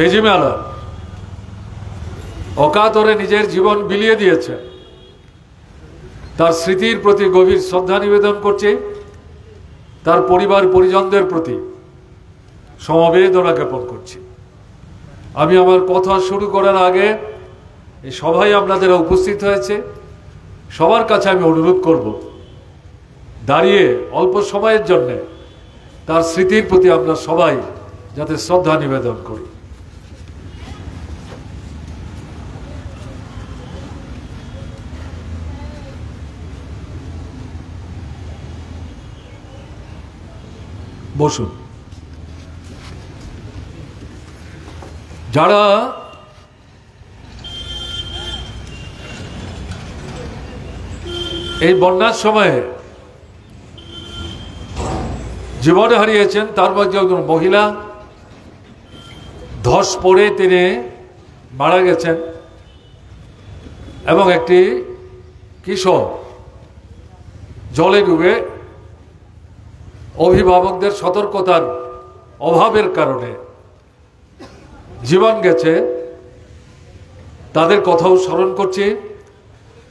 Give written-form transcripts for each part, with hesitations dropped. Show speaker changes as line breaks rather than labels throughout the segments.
ভেজিমেলা অকাতরে নিজের জীবন বিলিয়ে দিয়েছে। তার স্মৃতির প্রতি গভীর শ্রদ্ধা নিবেদন করছি। তার পরিবার পরিজনদের প্রতি সমবেদনা জ্ঞাপন করছি। আমি আমার কথা শুরু করার আগে এই সভায় আপনাদের উপস্থিত হয়েছে, সবার কাছে আমি অনুরোধ করব, দাঁড়িয়ে অল্প সময়ের জন্য তার স্মৃতির প্রতি আমরা সবাই যাতে শ্রদ্ধা নিবেদন করি। বসুন। যারা এই বন্যার সময়ে জীবন হারিয়েছেন, তার মধ্যে একজন মহিলা ধস পড়ে তিনি মারা গেছেন এবং একটি কিশোর জলে ডুবে অভিভাবকদের সতর্কতার অভাবের কারণে জীবন গেছে। তাদের কথাও স্মরণ করছি,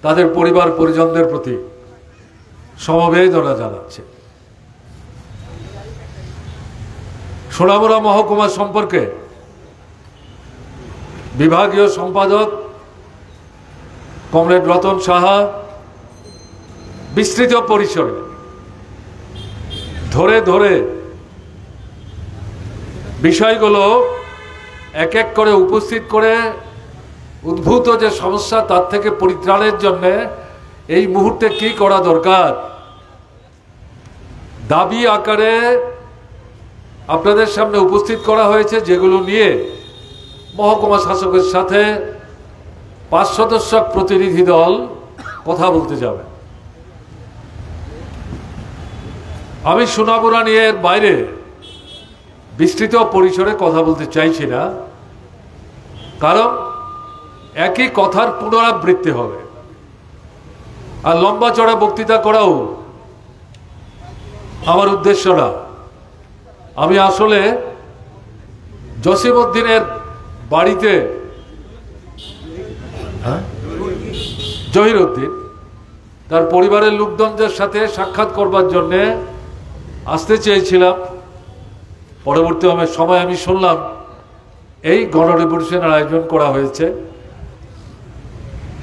তাদের পরিবার পরিজনদের প্রতি সমবেদনা জানাচ্ছে। সোনামুড়া মহকুমা সম্পর্কে বিভাগীয় সম্পাদক কমরেড রতন সাহা বিস্তৃত পরিসরে ধরে ধরে বিষয়গুলো এক এক করে উপস্থিত করে উদ্ভূত যে সমস্যা তার থেকে পরিত্রাণের জন্য এই মুহূর্তে কি করা দরকার দাবি আকারে আপনাদের সামনে উপস্থিত করা হয়েছে, যেগুলো নিয়ে মহকুমা শাসকের সাথে 5 সদস্য প্রতিনিধি দল কথা বলতে যাবে। আমি সোনামুড়া নিয়ে এর বাইরে বিস্তৃত পরিসরে কথা বলতে চাইছি না, কারণ একই কথার পুনরাবৃত্তি হবে আর লম্বা চড়া বক্তৃতা করাও আমার উদ্দেশ্য না। আমি আসলে জসিমউদ্দিনের বাড়িতে জহিরউদ্দিন তার পরিবারের লোকজনদের সাথে সাক্ষাৎ করবার জন্য আসতে চেয়েছিলাম। পরবর্তী সময় আমি শুনলাম এই গণরিভলিউশনের আয়োজন করা হয়েছে।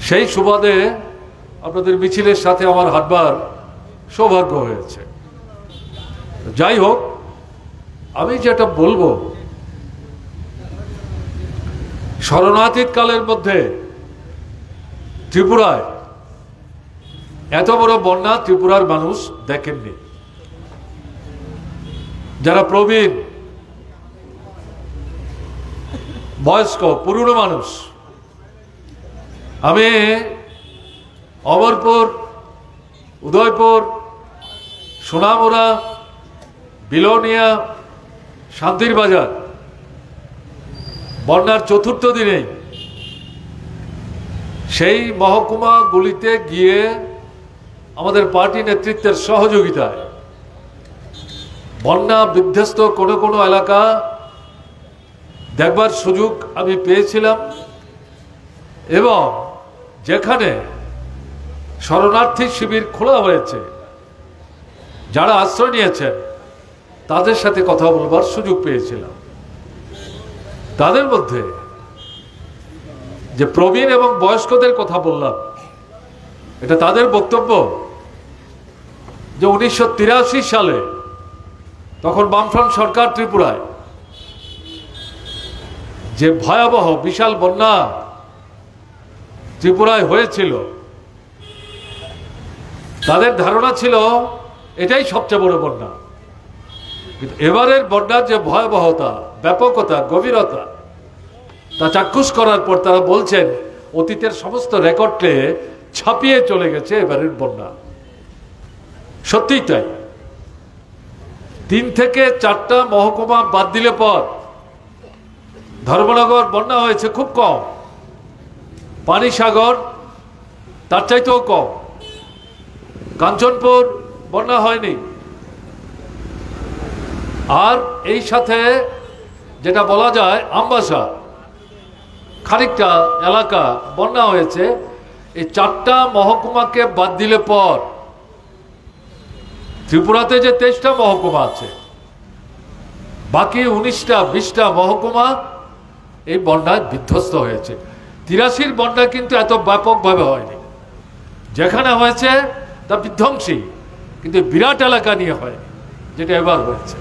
সেই সুবাদে আপনাদের মিছিলের সাথে আমার হাঁটবার সৌভাগ্য হয়েছে। যাই হোক, আমি যেটা বলবো, শরণার্থীর কালের মধ্যে ত্রিপুরায় এত বড় বন্যা ত্রিপুরার মানুষ দেখেননি। যারা প্রবীণ, বয়স্ক, পুরনো মানুষ, আমি অমরপুর, উদয়পুর, সোনামুড়া, বিলোনিয়া, শান্তির বাজার বন্যার চতুর্থ দিনেই সেই মহকুমাগুলিতে গিয়ে আমাদের পার্টি নেতৃত্বের সহযোগিতায় বন্যা বিধ্বস্ত কোনো কোনো এলাকা দেখবার সুযোগ আমি পেয়েছিলাম এবং যেখানে শরণার্থী শিবির খোলা হয়েছে, যারা আশ্রয় নিয়েছেন তাদের সাথে কথা বলবার সুযোগ পেয়েছিলাম। তাদের মধ্যে যে প্রবীণ এবং বয়স্কদের কথা বললাম, এটা তাদের বক্তব্য যে 1983 সালে তখন বামফ্রন্ট সরকার ত্রিপুরায় যে ভয়াবহ বিশাল বন্যা ত্রিপুরায় হয়েছিল, তাদের ধারণা ছিল এটাই সবচেয়ে বড় বন্যা। কিন্তু এবারের বন্যার যে ভয়াবহতা, ব্যাপকতা, গভীরতা তা চাক্ষুষ করার পর তারা বলছেন অতীতের সমস্ত রেকর্ডকে ছাপিয়ে চলে গেছে এবারের বন্যা। সত্যিই তাই। 3 থেকে 4টা মহকুমা বাদ দিলে পর ধর্মনগর বন্যা হয়েছে খুব কম, পানিসাগর তার চাইতেও কম, কাঞ্চনপুর বন্যা হয়নি। আর এই সাথে যেটা বলা যায় আমবাসা খানিকটা এলাকা বন্যা হয়েছে। এই 4টা মহকুমাকে বাদ দিলে পর ত্রিপুরাতে যে 23টা মহকুমা আছে, বাকি 19টা 20টা মহকুমা এই বন্যায় বিধ্বস্ত হয়েছে। 83 বন্যা কিন্তু এত ব্যাপকভাবে হয়নি, যেখানে হয়েছে তা বিধ্বংসী, কিন্তু বিরাট এলাকা নিয়ে হয়নি যেটা এবার হয়েছে।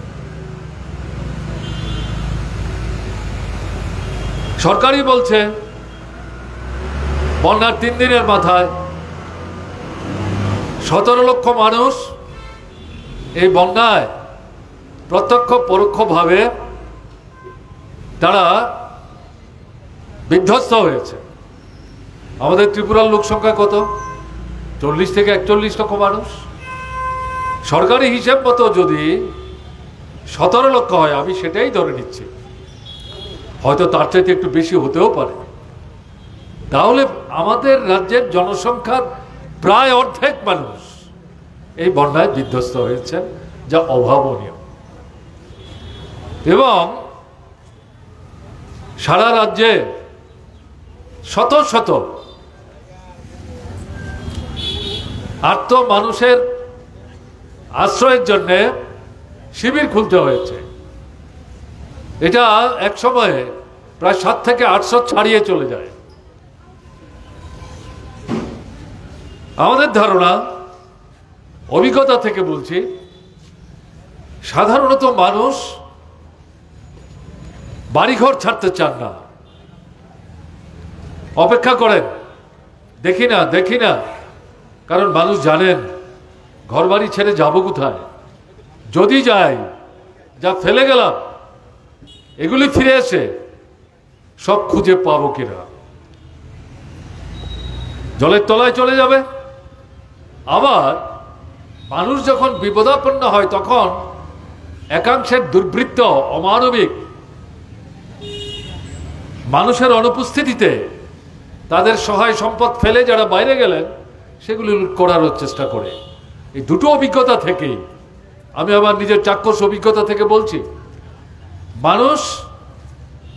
সরকারই বলছে বন্যার 3 দিনের মাথায় 17 লক্ষ মানুষ এই বন্যায় প্রত্যক্ষ পরোক্ষভাবে তারা বিধ্বস্ত হয়েছে। আমাদের ত্রিপুরার লোক সংখ্যা কত? 40 থেকে 41 লক্ষ মানুষ। সরকারি হিসেব মতো যদি 17 লক্ষ হয়, আমি সেটাই ধরে নিচ্ছি, হয়তো তার চাইতে একটু বেশি হতেও পারে, তাহলে আমাদের রাজ্যের জনসংখ্যার প্রায় অর্ধেক মানুষ এই বন্যায় বিধ্বস্ত হয়েছেন, যা অভাবনীয়। এবং সারা রাজ্যে শত শত আর্ত মানুষের আশ্রয়ের জন্য শিবির খুলতে হয়েছে। এটা এক সময়ে প্রায় 700 থেকে 800 ছাড়িয়ে চলে যায়। আমাদের ধারণা, অভিজ্ঞতা থেকে বলছি, সাধারণত মানুষ বাড়িঘর ছাড়তে চান না, অপেক্ষা করেন, দেখি না, কারণ মানুষ জানেন ঘরবাড়ি ছেড়ে যাবো কোথায়, যদি যাই যা ফেলে গেলাম এগুলি ফিরে এসে সব খুঁজে পাবো কিনা, জলের তলায় চলে যাবে। আবার মানুষ যখন বিপদাপন্ন হয় তখন একাংশের দুর্বৃত্ত অমানবিক মানুষের অনুপস্থিতিতে তাদের সহায় সম্পদ ফেলে যারা বাইরে গেলেন সেগুলি লুট করার চেষ্টা করে। এই দুটো অভিজ্ঞতা থেকেই, আমি আমার নিজের চাক্ষুষ অভিজ্ঞতা থেকে বলছি, মানুষ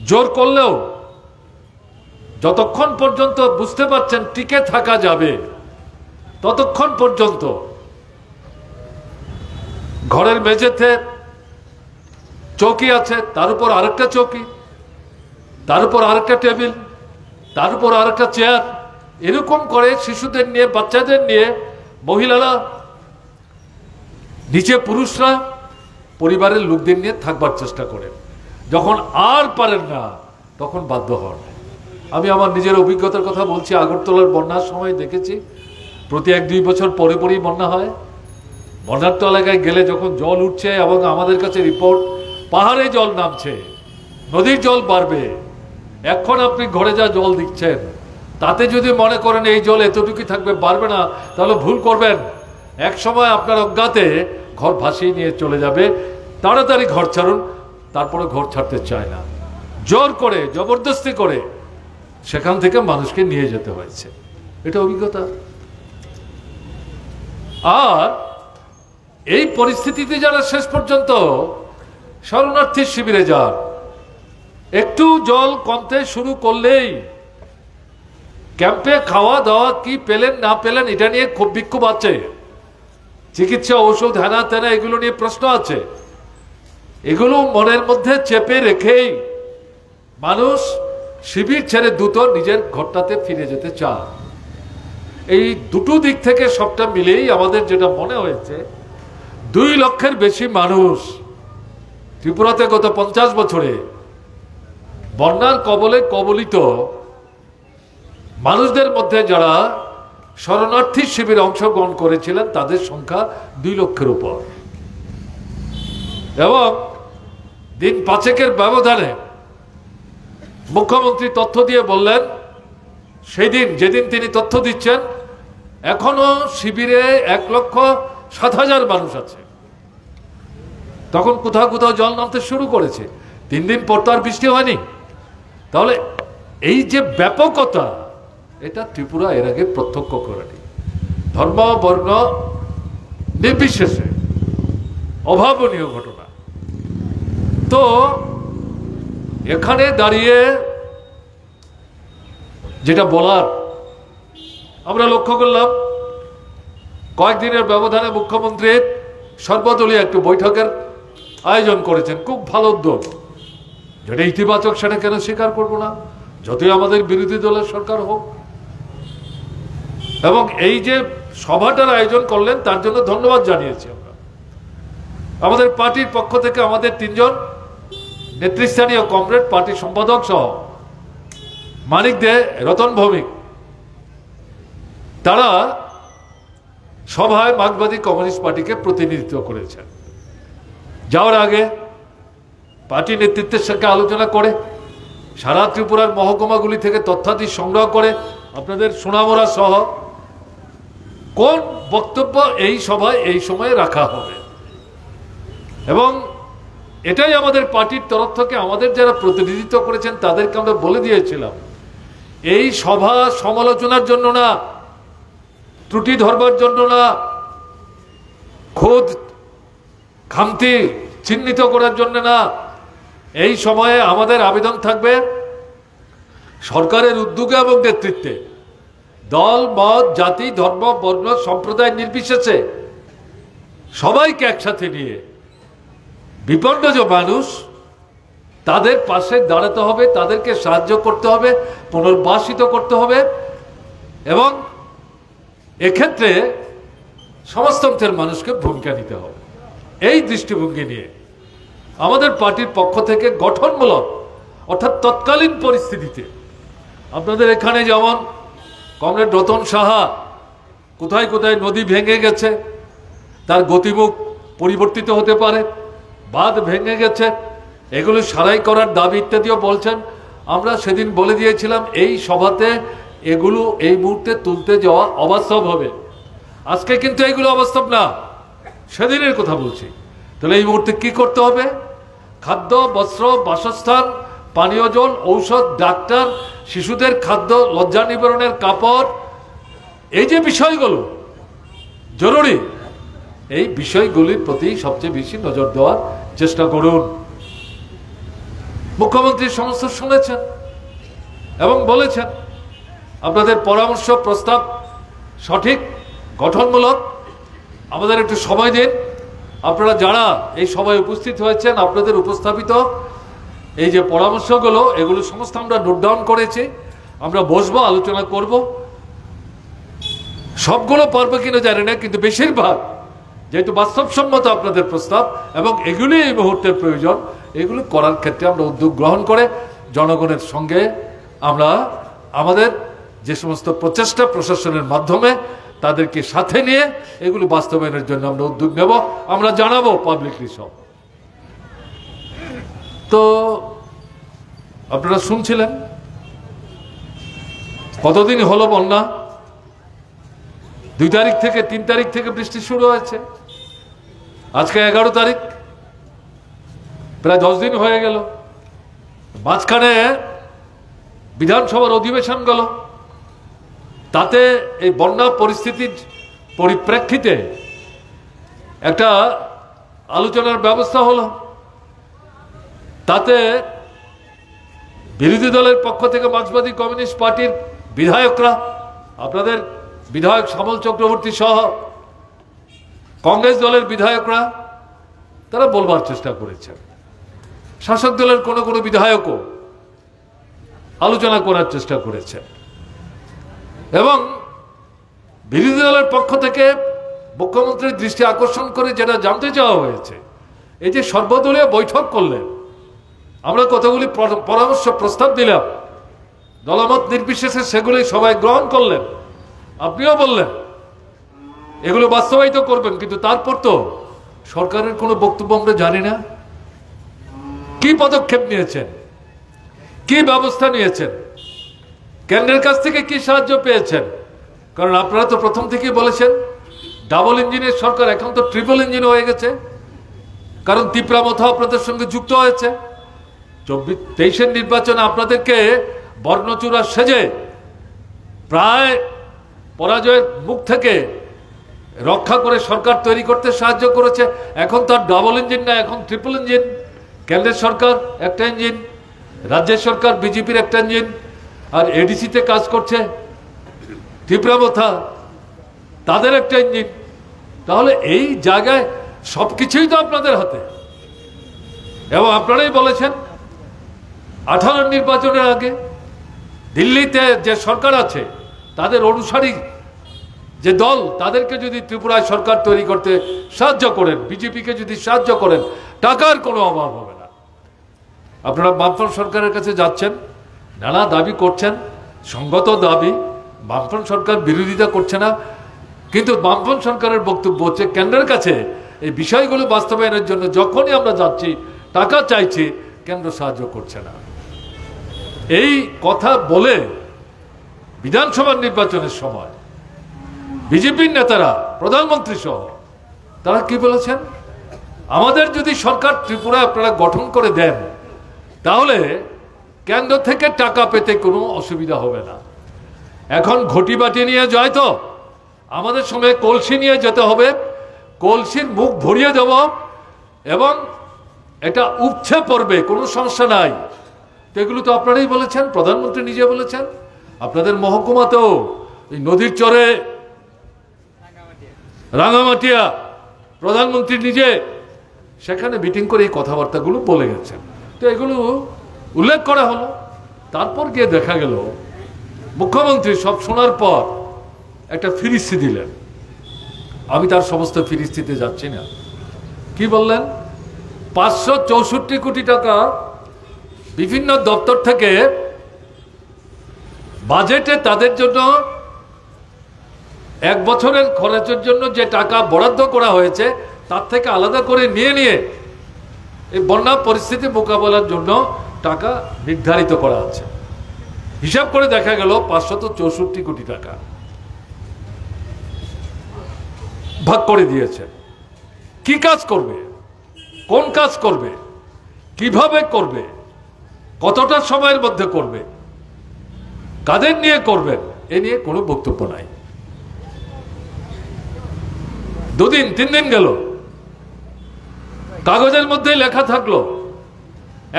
জোর করলেও যতক্ষণ পর্যন্ত বুঝতে পারছেন টিকে থাকা যাবে ততক্ষণ পর্যন্ত ঘরের মেঝেতে চৌকি আছে, তার উপর আরেকটা চৌকি, তার উপর আরেকটা টেবিল, তার উপর আরেকটা চেয়ার, এরকম করে শিশুদের নিয়ে, বাচ্চাদের নিয়ে, মহিলারা নিচে, পুরুষরা পরিবারের লোকদের নিয়ে থাকবার চেষ্টা করেন। যখন আর পারেন না তখন বাধ্য হন। আমি আমার নিজের অভিজ্ঞতার কথা বলছি। আগরতলার বন্যার সময় দেখেছি প্রতি 1-2 বছর পরে পরেই বন্যা হয়। বন্যার তো এলাকায় গেলে যখন জল উঠছে এবং আমাদের কাছে রিপোর্ট পাহাড়ে জল নামছে, নদীর জল বাড়বে, এখন আপনি ঘরে যা জল দিচ্ছেন তাতে যদি মনে করেন এই জল এতটুকুই থাকবে, বাড়বে না, তাহলে ভুল করবেন। এক সময় আপনার অজ্ঞাতে ঘর ভাসিয়ে নিয়ে চলে যাবে। তাড়াতাড়ি ঘর ছাড়ুন। তারপরে ঘর ছাড়তে চায় না, জোর করে, জবরদস্তি করে সেখান থেকে মানুষকে নিয়ে যেতে হয়েছে। এটা অভিজ্ঞতা। আর এই পরিস্থিতিতে যারা শেষ পর্যন্ত শরণার্থী শিবিরে যান, একটু জল কমতে শুরু করলেই ক্যাম্পে খাওয়া দাওয়া কি পেলেন না পেলেন এটা নিয়ে খুব বিক্ষোভ আছে, চিকিৎসা, ওষুধ, হেনা তেনা এগুলো নিয়ে প্রশ্ন আছে। এগুলো মনের মধ্যে চেপে রেখেই মানুষ শিবির ছেড়ে দ্রুত নিজের ঘরটাতে ফিরে যেতে চায়। এই দুটো দিক থেকে সবটা মিলেই আমাদের যেটা মনে হয়েছে, 2 লক্ষের বেশি মানুষ ত্রিপুরাতে গত 50 বছরে বন্যার কবলে কবলিত মানুষদের মধ্যে যারা শরণার্থী শিবিরে অংশগ্রহণ করেছিলেন তাদের সংখ্যা 2 লক্ষের উপর। এবং দিন 5-এর ব্যবধানে মুখ্যমন্ত্রী তথ্য দিয়ে বললেন, সেই দিন যেদিন তিনি তথ্য দিচ্ছেন এখনো শিবিরে 1,07,000 মানুষ আছে। তখন কোথাও কোথাও জল নামতে শুরু করেছে। 3 দিন পর তো আর বৃষ্টি হয়নি। তাহলে এই যে ব্যাপকতা, এটা ত্রিপুরা এর আগে প্রত্যক্ষ করেনি। ধর্ম বর্ণ নির্বিশেষে অভাবনীয় ঘটনা। তো এখানে দাঁড়িয়ে যেটা বলার, আমরা লক্ষ্য করলাম কয়েকদিনের ব্যবধানে মুখ্যমন্ত্রী সর্বদলীয় একটু বৈঠকের আয়োজন করেছেন। খুব ভালো উদ্যোগ, যেটা ইতিবাচক, সেটা কেন স্বীকার করবো না, যতই আমাদের বিরোধী দলের সরকার হোক। এবং এই যে সভাটার আয়োজন করলেন তার জন্য ধন্যবাদ জানিয়েছি আমরা। আমাদের পার্টির পক্ষ থেকে আমাদের 3 জন নেতৃস্থানীয় কমরেড, পার্টি সম্পাদক সহ মানিক দে, রতন ভৌমিক, তারা সভায় মার্ক্সবাদী কমিউনিস্ট পার্টিকে প্রতিনিধিত্ব করেছেন। যাওয়ার আগে পার্টি নেতৃত্বের সঙ্গে আলোচনা করে সারা ত্রিপুরার মহকুমাগুলি থেকে তথ্যাদি সংগ্রহ করে আপনাদের সোনামুড়া সহ কোন বক্তব্য এই সভায় এই সময়ে রাখা হবে, এবং এটাই আমাদের পার্টির তরফ থেকে আমাদের যারা প্রতিনিধিত্ব করেছেন তাদেরকে আমরা বলে দিয়েছিলাম, এই সভা সমালোচনার জন্য না, ত্রুটি ধরবার জন্য না, খোদ খামতি চিহ্নিত করার জন্য না। এই সময়ে আমাদের আবেদন থাকবে সরকারের উদ্যোগে এবং নেতৃত্বে দল, মত, জাতি, ধর্ম, বর্ণ, সম্প্রদায় নির্বিশেষে সবাইকে একসাথে নিয়ে বিপন্ন যে মানুষ, তাদের পাশে দাঁড়াতে হবে, তাদেরকে সাহায্য করতে হবে, পুনর্বাসিত করতে হবে, এবং এক্ষেত্রে সমাজতন্ত্রের মানুষকে ভূমিকা নিতে হবে। এই দৃষ্টিভঙ্গি নিয়ে আমাদের পার্টির পক্ষ থেকে গঠনমূলক, অর্থাৎ তৎকালীন পরিস্থিতিতে আপনাদের এখানে যেমন কমরেড রতন সাহা কোথায় কোথায় নদী ভেঙে গেছে, তার গতিমুখ পরিবর্তিত হতে পারে, বাঁধ ভেঙে গেছে, এগুলো সারাই করার দাবি ইত্যাদিও বলছেন। আমরা সেদিন বলে দিয়েছিলাম এই সভাতে এগুলো এই মুহূর্তে তুলতে যাওয়া অবাস্তব হবে। আজকে কিন্তু এগুলো অবাস্তব না, সেদিনের কথা বলছি। তাহলে এই মুহূর্তে কি করতে হবে? খাদ্য, বস্ত্র, বাসস্থান, পানীয় জল, ঔষধ, ডাক্তার, শিশুদের খাদ্য, লজ্জা নিবারণের কাপড়, এই যে বিষয়গুলো জরুরি, এই বিষয়গুলির প্রতি সবচেয়ে বেশি নজর দেওয়ার চেষ্টা করুন। মুখ্যমন্ত্রী সমস্ত শুনেছেন এবং বলেছেন আপনাদের পরামর্শ প্রস্তাব সঠিক, গঠনমূলক, আমাদের একটু সময় দিন। আপনারা যারা এই সভায় উপস্থিত হয়েছেন, আপনাদের উপস্থাপিত এই যে পরামর্শগুলো, এগুলো সমস্ত আমরা নোট ডাউন করেছি। আমরা বসবো, আলোচনা করব। সবগুলো পারবো কিনা জানি না, কিন্তু বেশিরভাগ যেহেতু বাস্তবসম্মত আপনাদের প্রস্তাব এবং এগুলি এই মুহূর্তের প্রয়োজন, এগুলো করার ক্ষেত্রে আমরা উদ্যোগ গ্রহণ করে জনগণের সঙ্গে আমরা আমাদের যে সমস্ত প্রচেষ্টা প্রশাসনের মাধ্যমে তাদেরকে সাথে নিয়ে এগুলো বাস্তবায়নের জন্য আমরা উদ্যোগ নেব, আমরা জানাবো পাবলিকলি সব। তো আপনারা শুনছিলেন কতদিন হলো বন্যা, 2 তারিখ থেকে 3 তারিখ থেকে বৃষ্টি শুরু হয়েছে, আজকে 11 তারিখ, প্রায় 10 দিন হয়ে গেল। মাঝখানে বিধানসভার অধিবেশন গেল, তাতে এই বন্যা পরিস্থিতির পরিপ্রেক্ষিতে একটা আলোচনার ব্যবস্থা হলো। তাতে বিরোধী দলের পক্ষ থেকে মার্ক্সবাদী কমিউনিস্ট পার্টির বিধায়করা, আপনাদের বিধায়ক শ্যামল চক্রবর্তী সহ কংগ্রেস দলের বিধায়করা, তারা বলবার চেষ্টা করেছেন। শাসক দলের কোনো কোনো বিধায়কও আলোচনা করার চেষ্টা করেছেন, এবং বিরোধী দলের পক্ষ থেকে মুখ্যমন্ত্রীর দৃষ্টি আকর্ষণ করে যেটা জানতে চাওয়া হয়েছে, এই যে সর্বদলীয় বৈঠক করলেন, আমরা কতগুলি পরামর্শ প্রস্তাব দিলাম, দলমত নির্বিশেষে সেগুলি সবাই গ্রহণ করলেন। আপনিও বললেন এগুলো বাস্তবায়িত করবেন, কিন্তু তারপর তো সরকারের কোনো বক্তব্য আমরা জানি না। কি পদক্ষেপ নিয়েছেন, কি ব্যবস্থা নিয়েছেন, কেন্দ্রের কাছ থেকে কি সাহায্য পেয়েছেন? কারণ আপনারা তো প্রথম থেকেই বলেছেন ডাবল ইঞ্জিনের সরকার, এখন তো ট্রিপল ইঞ্জিন হয়ে গেছে, কারণ তিপ্রামথা আপনাদের সঙ্গে যুক্ত হয়েছে। 23-এর নির্বাচনে আপনাদেরকে বর্ণচূড়া সেজে প্রায় পরাজয়ের মুখ থেকে রক্ষা করে সরকার তৈরি করতে সাহায্য করেছে। এখন তার ডাবল ইঞ্জিন না, এখন ট্রিপল ইঞ্জিন। কেন্দ্রের সরকার একটা ইঞ্জিন, রাজ্য সরকার বিজেপির একটা ইঞ্জিন, আর এডিসিতে কাজ করছে ত্রিপুরা মথা তাদের একটা ইঞ্জিন। তাহলে এই জায়গায় সবকিছুই তো আপনাদের হাতে। এবং আপনারাই বলেছেন 18 নির্বাচনের আগে দিল্লিতে যে সরকার আছে তাদের অনুসারী যে দল, তাদেরকে যদি ত্রিপুরায় সরকার তৈরি করতে সাহায্য করেন, বিজেপিকে যদি সাহায্য করেন, টাকার কোনো অভাব হবে না। আপনারা বামফ্রন্ট সরকারের কাছে যাচ্ছেন, নানা দাবি করছেন, সঙ্গত দাবি, বামফ্রন্ট সরকার বিরোধিতা করছে না, কিন্তু বামফ্রন্ট সরকারের বক্তব্য হচ্ছে কেন্দ্রের কাছে এই বিষয়গুলো বাস্তবায়নের জন্য যখনই আমরা যাচ্ছি, টাকা চাইছি, কেন্দ্র সাহায্য করছে না। এই কথা বলে বিধানসভা নির্বাচনের সময় বিজেপির নেতারা, প্রধানমন্ত্রী সহ, তারা কি বলেছেন, আমাদের যদি সরকার ত্রিপুরা আপনারা গঠন করে দেন তাহলে কেন্দ্র থেকে টাকা পেতে কোনো অসুবিধা হবে না। এখন ঘটি বাটি নিয়ে যায় তো, আমাদের সঙ্গে কলসি নিয়ে যেতে হবে, কলসির মুখ ভরিয়ে দেব এবং এটা উপছে পড়বে, কোনো সমস্যা নাই। তো এগুলো তো আপনারাই বলেছেন, প্রধানমন্ত্রী নিজে বলেছেন। আপনাদের মহকুমাতেও এই নদীর চরে রাঙামাটিয়া প্রধানমন্ত্রী নিজে সেখানে মিটিং করে এই কথাবার্তাগুলো বলে গেছেন। তো এগুলো উল্লেখ করা হলো। তারপর গিয়ে দেখা গেল মুখ্যমন্ত্রী সব শোনার পর একটা ফিরিস্তি দিলেন। আমি তার সমস্ত ফিরিস্তিতে যাচ্ছি না। কি বললেন, 564 কোটি টাকা বিভিন্ন দপ্তর থেকে বাজেটে তাদের জন্য এক বছরের খরচের জন্য যে টাকা বরাদ্দ করা হয়েছে তার থেকে আলাদা করে নিয়ে এই বন্যা পরিস্থিতি মোকাবেলার জন্য টাকা নির্ধারিত করা আছে। হিসাব করে দেখা গেল 564 কোটি টাকা ভাগ করে দিয়েছে। কি কাজ করবে, কোন কাজ করবে, কিভাবে করবে, কতটা সময়ের মধ্যে করবে, কাদের নিয়ে করবেন, এ নিয়ে কোনো বক্তব্য নাই। 2 দিন 3 দিন গেল, কাগজের মধ্যে লেখা থাকলো।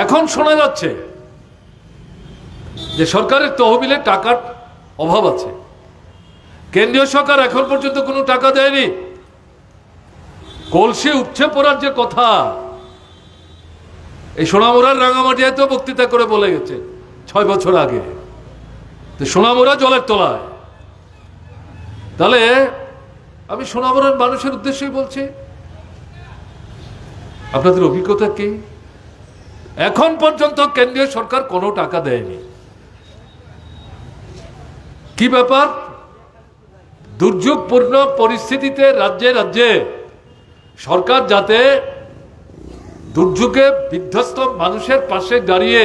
এখন শোনা যাচ্ছে যে সরকারের তহবিলে টাকার অভাব আছে। কেন্দ্রীয় সরকার এখন পর্যন্ত কোনো টাকা দেয়নি। কলসি উপচে পড়ার যে কথা, এই সোনামুড়ার রাঙামাটিয়ায় তো বক্তৃতা করে বলে গেছে 6 বছর আগে, সোনামুড়া জলের তলায়। তাহলে আমি সোনামুড়ার মানুষের উদ্দেশ্যেই বলছি, আপনাদের অভিজ্ঞতা কি? এখন পর্যন্ত কেন্দ্রীয় সরকার কোনো টাকা দেয়নি। কি ব্যাপার? দুর্যোগপূর্ণ পরিস্থিতিতে রাজ্যে রাজ্যে সরকার যাতে দুর্যোগে বিধ্বস্ত মানুষের পাশে দাঁড়িয়ে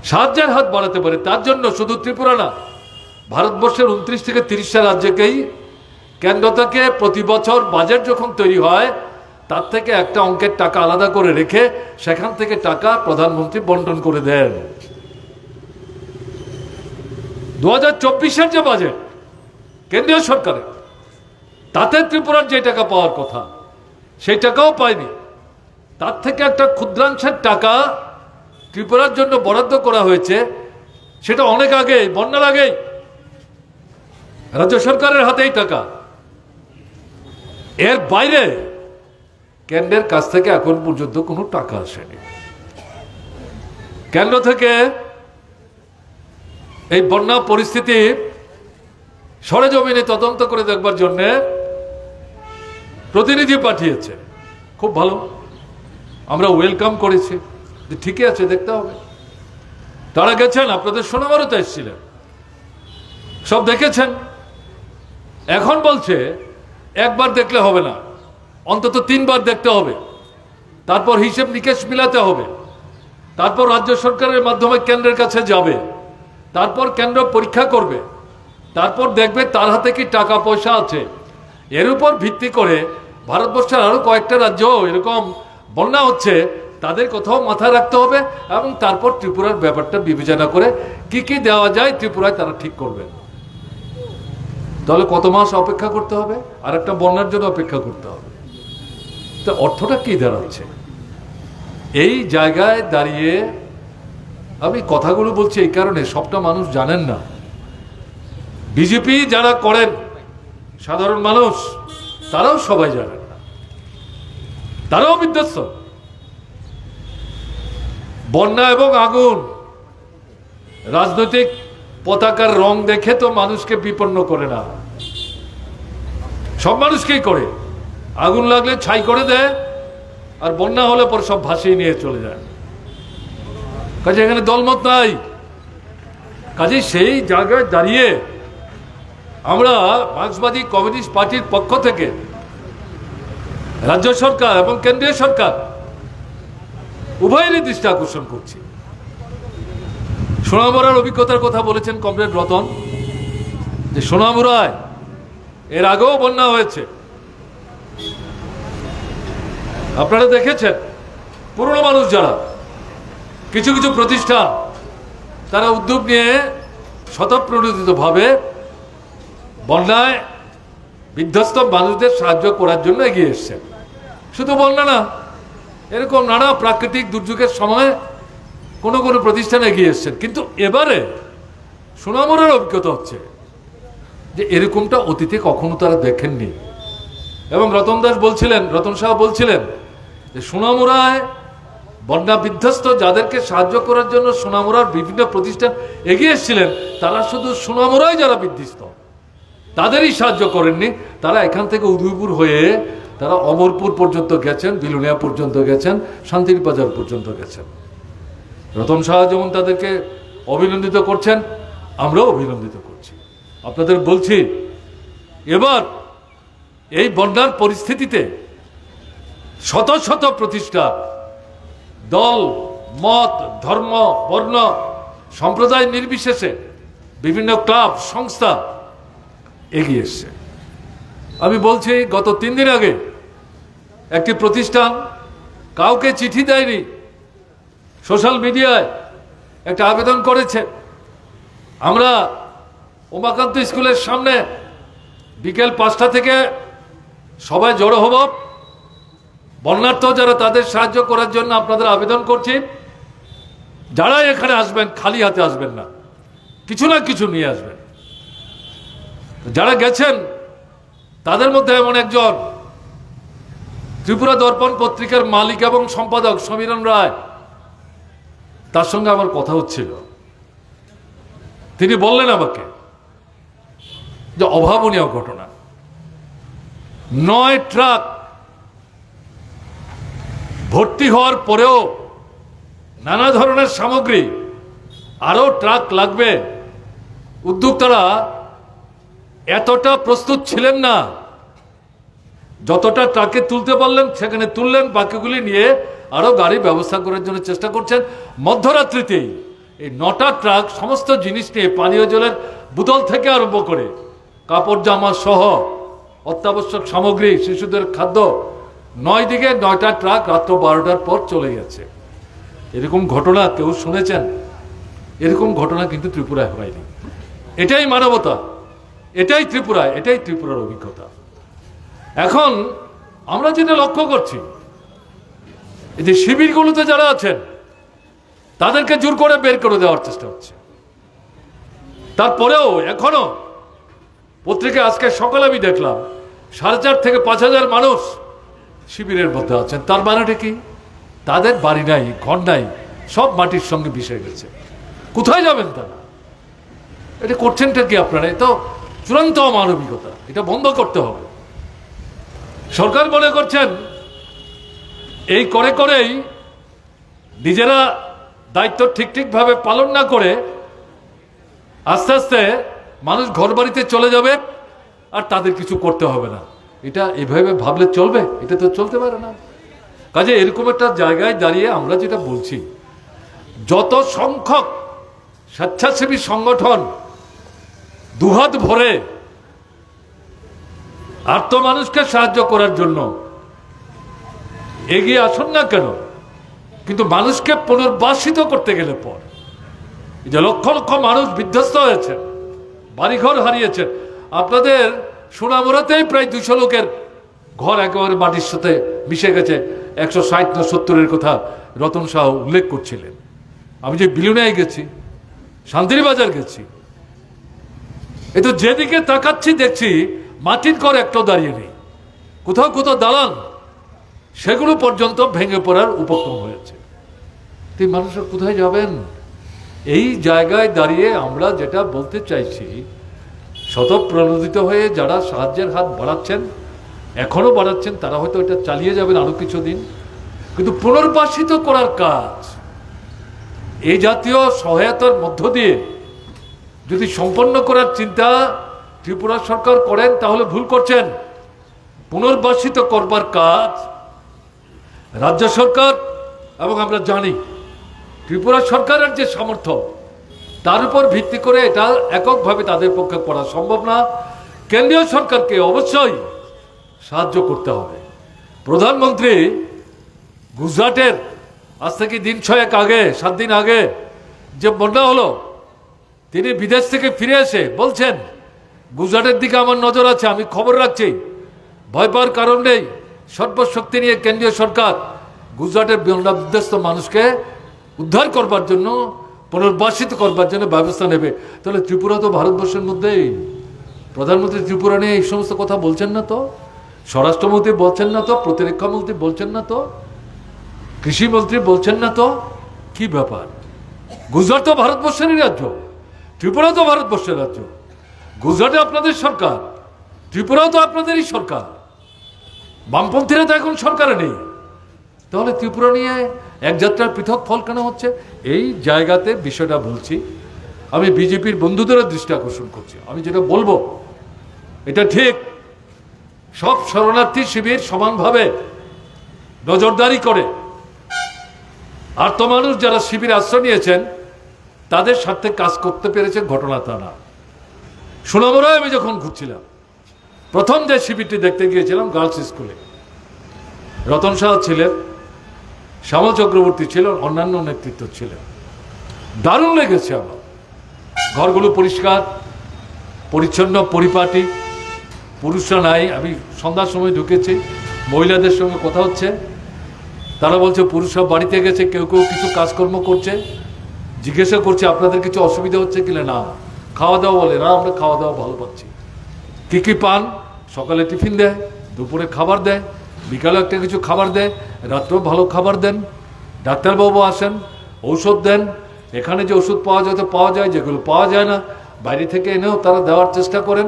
সাহায্যের হাত বাড়াতে পারে, তার জন্য শুধু ত্রিপুরা না, ভারতবর্ষের 29 থেকে 30টা রাজ্যকেই কেন্দ্র থেকে প্রতি বছর বাজেট যখন তৈরি হয় তার থেকে একটা অঙ্কের টাকা আলাদা করে রেখে সেখান থেকে টাকা প্রধানমন্ত্রী বন্টন করে দেন। 2024-এর যে বাজেট কেন্দ্রীয় সরকারের, তাতে ত্রিপুরার যে টাকা পাওয়ার কথা সেই টাকাও পায়নি। তার থেকে একটা ক্ষুদ্রাংশের টাকা ত্রিপুরার জন্য বরাদ্দ করা হয়েছে, সেটা অনেক আগে, বন্যার আগেই রাজ্য সরকারের হাতেই টাকা। এর বাইরে কেন্দ্রের কাছ থেকে এখন পর্যন্ত কোনো টাকা আসেনি। কেন্দ্র থেকে এই বন্যা পরিস্থিতি সরেজমিনে তদন্ত করে দেখবার জন্য প্রতিনিধি পাঠিয়েছে, খুব ভালো, আমরা ওয়েলকাম করেছি, ঠিকই আছে, দেখতে হবে। তারা গেছেন, আপনাদের সোনামুড়াতে এসেছিলেন, সব দেখেছেন। এখন বলছে একবার দেখলে হবে না, অন্তত 3 বার দেখতে হবে, তারপর হিসেব নিকেশ মিলাতে হবে, তারপর রাজ্য সরকারের মাধ্যমে কেন্দ্রের কাছে যাবে, তারপর কেন্দ্র পরীক্ষা করবে, তারপর দেখবে তার হাতে কি টাকা পয়সা আছে। এর উপর ভিত্তি করে ভারতবর্ষের আরো কয়েকটা রাজ্য এরকম বন্যা হচ্ছে, তাদের কথাও মাথায় রাখতে হবে এবং তারপর ত্রিপুরার ব্যাপারটা বিবেচনা করে কি কি দেওয়া যায় ত্রিপুরায় তারা ঠিক করবেন। তাহলে কত মাস অপেক্ষা করতে হবে? আর একটা বন্যার জন্য অপেক্ষা করতে হবে। তা অর্থটা কি দাঁড়াচ্ছে? এই জায়গায় দাঁড়িয়ে আমি কথাগুলো বলছি এই কারণে, সবটা মানুষ জানেন না। বিজেপি যারা করেন সাধারণ মানুষ তারাও সবাই জানেন না, তারাও বিধ্বস্ত। বন্যা এবং আগুন রাজনৈতিক পতাকার রং দেখে তো মানুষকে বিপন্ন করে না, সব মানুষকেই করে। আগুন লাগলে ছাই করে দেয়, আর বন্যা হলে পরে সব ভাসিয়ে নিয়ে চলে যায়। কাজে এখানে দলমত নাই। কাজে সেই জায়গায় দাঁড়িয়ে আমরা মার্ক্সবাদী কমিউনিস্ট পার্টির পক্ষ থেকে রাজ্য সরকার এবং কেন্দ্রীয় সরকার উভয়েরই দৃষ্টি আকর্ষণ করছি। সোনামুড়ার অভিজ্ঞতার কথা বলেছেন কমরেড রতন, যে সোনামুড়ায় এর আগেও বন্যা হয়েছে। আপনারা দেখেছেন পুরনো মানুষ যারা, কিছু কিছু প্রতিষ্ঠান তারা উদ্যোগ নিয়ে স্বতঃপ্রণোদিতভাবে বন্যায় বিধ্বস্ত মানুষদের সাহায্য করার জন্য এগিয়ে এসছেন। শুধু বন্যা না, এরকম নানা প্রাকৃতিক দুর্যোগের সময় কোনো কোনো প্রতিষ্ঠান এগিয়ে এসছেন। কিন্তু এবারে সোনামুড়ার অভিজ্ঞতা হচ্ছে যে এরকমটা অতীতে কখনো তারা দেখেননি। এবং রতন সাহা বলছিলেন যে সোনামুড়ায় বন্যা বিধ্বস্ত যাদেরকে সাহায্য করার জন্য সোনামুড়ার বিভিন্ন প্রতিষ্ঠান এগিয়ে এসেছিলেন, তারা শুধু সোনামুড়ায় যারা বিধ্বস্ত তাদেরই সাহায্য করেননি, তারা এখান থেকে উদয়পুর হয়ে তারা অমরপুর পর্যন্ত গেছেন, বিলুনিয়া পর্যন্ত গেছেন, শান্তির বাজার পর্যন্ত গেছেন। রতন সাহা যেমন তাদেরকে অভিনন্দিত করছেন, আমরাও অভিনন্দিত করছি। আপনাদের বলছি, এবার এই বন্যার পরিস্থিতিতে শত শত প্রতিষ্ঠান, দল, মত, ধর্ম, বর্ণ, সম্প্রদায় নির্বিশেষে বিভিন্ন ক্লাব, সংস্থা এগিয়ে এসছে। আমি বলছি, গত 3 দিন আগে একটি প্রতিষ্ঠান কাউকে চিঠি দেয়নি, সোশ্যাল মিডিয়ায় একটা আবেদন করেছে। আমরা উমাকান্ত স্কুলের সামনে বিকেল 5টা থেকে সবাই জড়ো হব, বন্যার্থ যারা তাদের সাহায্য করার জন্য আপনাদের আবেদন করছি। যারা এখানে আসবেন খালি হাতে আসবেন না, কিছু না কিছু নিয়ে আসবেন। যারা গেছেন তাদের মধ্যে এমন একজন ত্রিপুরা দর্পণ পত্রিকার মালিক এবং সম্পাদক সমীরণ রায়, তার সঙ্গে আমার কথা হচ্ছিল। তিনি বললেন আমাকে যে অভাবনীয় ঘটনা, 9 ট্রাক ভর্তি হওয়ার পরেও নানা ধরনের সামগ্রী, আরো ট্রাক লাগবে। উদ্যোক্তারা এতটা প্রস্তুত ছিলেন না, যতটা ট্রাকে তুলতে পারলেন সেখানে তুললেন, বাকিগুলি নিয়ে আরো গাড়ি ব্যবস্থা করার জন্য চেষ্টা করছেন। মধ্যরাত্রিতেই এই 9টা ট্রাক সমস্ত জিনিস নিয়ে, পানীয় জলের বোতল থেকে আরম্ভ করে কাপড় জামা সহ অত্যাবশ্যক সামগ্রী, শিশুদের খাদ্য, 9 দিকে 9টা ট্রাক রাত্র 12টার পর চলে গেছে। এরকম ঘটনা কেউ শুনেছেন? এরকম ঘটনা কিন্তু ত্রিপুরায় হয়নি। এটাই মানবতা, এটাই ত্রিপুরায়, এটাই ত্রিপুরার অভিজ্ঞতা। এখন আমরা যেটা লক্ষ্য করছি, এই যে শিবিরগুলোতে যারা আছেন তাদেরকে জোর করে বের করে দেওয়ার চেষ্টা হচ্ছে। তারপরেও এখনো পত্রিকা আজকে সকালে আমি দেখলাম 4,500 থেকে 5,000 মানুষ শিবিরের মধ্যে আছেন। তার মানেটা কি? তাদের বাড়ি নাই, ঘর নাই, সব মাটির সঙ্গে মিশে গেছে। কোথায় যাবেন তারা? এটা করছেনটা কি আপনারা? এ তো চূড়ান্ত অমানবিকতা, এটা বন্ধ করতে হবে। সরকার মনে করছেন এই করেই নিজেরা দায়িত্ব ঠিকভাবে পালন না করে আস্তে আস্তে মানুষ ঘর বাড়িতে চলে যাবে আর তাদের কিছু করতে হবে না। এটা এভাবে ভাবলে চলবে? এটা তো চলতে পারে না। কাজে এরকম একটা জায়গায় দাঁড়িয়ে আমরা যেটা বলছি, যত সংখ্যক স্বেচ্ছাসেবী সংগঠন দুহাত ভরে আর্ত মানুষকে সাহায্য করার জন্য এগিয়ে আসুন না কেন, কিন্তু মানুষকে পুনর্বাসিত করতে গেলে পর এই যে লক্ষ লক্ষ মানুষ বিধ্বস্ত হয়েছেন, বাড়িঘর হারিয়েছেন। আপনাদের সোনামুড়াতেই প্রায় 200 লোকের ঘর একেবারে মাটির সাথে মিশে গেছে। 160 না 70-এর কথা রতন শাহ উল্লেখ করছিলেন। আমি যে বিলুনায় গেছি, শান্তিরবাজার গেছি, এ তো যেদিকে তাকাচ্ছি দেখছি মাটির ঘর একটাও দাঁড়িয়ে নেই, কোথাও কোথাও দালান, সেগুলো পর্যন্ত ভেঙে পড়ার উপক্রম হয়েছে। এই মানুষরা কোথায় যাবেন? এই জায়গায় দাঁড়িয়ে আমরা যেটা বলতে চাইছি, স্বতঃপ্রণোদিত হয়ে যারা সাহায্যের হাত বাড়াচ্ছেন, এখনো বাড়াচ্ছেন, তারা হয়তো এটা চালিয়ে যাবেন আরো কিছুদিন, কিন্তু পুনর্বাসিত করার কাজ এই জাতীয় সহায়তার মধ্য দিয়ে যদি সম্পন্ন করার চিন্তা ত্রিপুরা সরকার করেন তাহলে ভুল করছেন। পুনর্বাসিত করবার কাজ রাজ্য সরকার, এবং আমরা জানি ত্রিপুরা সরকারের যে সামর্থ্য, তার উপর ভিত্তি করে এটা এককভাবে তাদের পক্ষে করা সম্ভব না। কেন্দ্রীয় সরকারকে অবশ্যই সাহায্য করতে হবে। প্রধানমন্ত্রী গুজরাটের আজ থেকে দিন 6 আগে, 7 দিন আগে যে বন্যা হলো, তিনি বিদেশ থেকে ফিরে এসে বলছেন গুজরাটের দিকে আমার নজর আছে, আমি খবর রাখছি, ভয় পাওয়ার কারণ নেই, সর্বশক্তি নিয়ে কেন্দ্রীয় সরকার গুজরাটের বন্যা বিধ্বস্ত মানুষকে উদ্ধার করবার জন্য, পুনর্বাসিত করবার জন্য ব্যবস্থা নেবে। তাহলে ত্রিপুরা তো ভারতবর্ষের মধ্যেই। প্রধানমন্ত্রী ত্রিপুরা নিয়ে এই সমস্ত কথা বলছেন না তো, স্বরাষ্ট্রমন্ত্রী বলছেন না তো, প্রতিরক্ষা মন্ত্রী বলছেন না তো, কৃষিমন্ত্রী বলছেন না তো, কি ব্যাপার? গুজরাট তো ভারতবর্ষেরই রাজ্য, ত্রিপুরা তো ভারতবর্ষের রাজ্য। গুজরাটে আপনাদের সরকার, ত্রিপুরাও তো আপনাদেরই সরকার, বামপন্থীরা তো এখন সরকারে নেই। তাহলে ত্রিপুরা নিয়ে এক যাত্রার পৃথক ফল কেন হচ্ছে? এই জায়গাতে বিষয়টা বলছি, আমি বিজেপির বন্ধুদেরও দৃষ্টি আকর্ষণ করছি। আমি যেটা বলবো এটা ঠিক, সব শরণার্থী শিবির সমানভাবে নজরদারি করে, আর তো মানুষ যারা শিবিরে আশ্রয় নিয়েছেন তাদের স্বার্থে কাজ করতে পেরেছে, ঘটনা তা না। সোনামুড়ায় আমি যখন ঘুরছিলাম, প্রথম যে শিবিরটি দেখতে গিয়েছিলাম গার্লস স্কুলে, রতন শাহ ছিলেন, শ্যামল চক্রবর্তী ছিলেন, অন্যান্য নেতৃত্ব ছিলেন। দারুণ লেগেছে আমার। ঘরগুলো পরিষ্কার পরিচ্ছন্ন, পরিপাটি, পুরুষরা নাই। আমি সন্ধ্যার সময় ঢুকেছি, মহিলাদের সঙ্গে কথা হচ্ছে, তারা বলছে পুরুষরা বাড়িতে গেছে, কেউ কেউ কিছু কাজকর্ম করছে। জিজ্ঞাসা করছে আপনাদের কিছু অসুবিধা হচ্ছে কিনা? না। খাওয়া দাওয়া বলে না, আমরা খাওয়া দাওয়া ভালো পাচ্ছি। কী কী পান? সকালে টিফিন দেয়, দুপুরে খাবার দেয়, বিকালে একটা কিছু খাবার দেয়, রাত্রেও ভালো খাবার দেন, ডাক্তারবাবু আসেন, ঔষধ দেন। এখানে যে ওষুধ পাওয়া যায় তো পাওয়া যায়, যেগুলো পাওয়া যায় না বাইরে থেকে এনেও তারা দেওয়ার চেষ্টা করেন।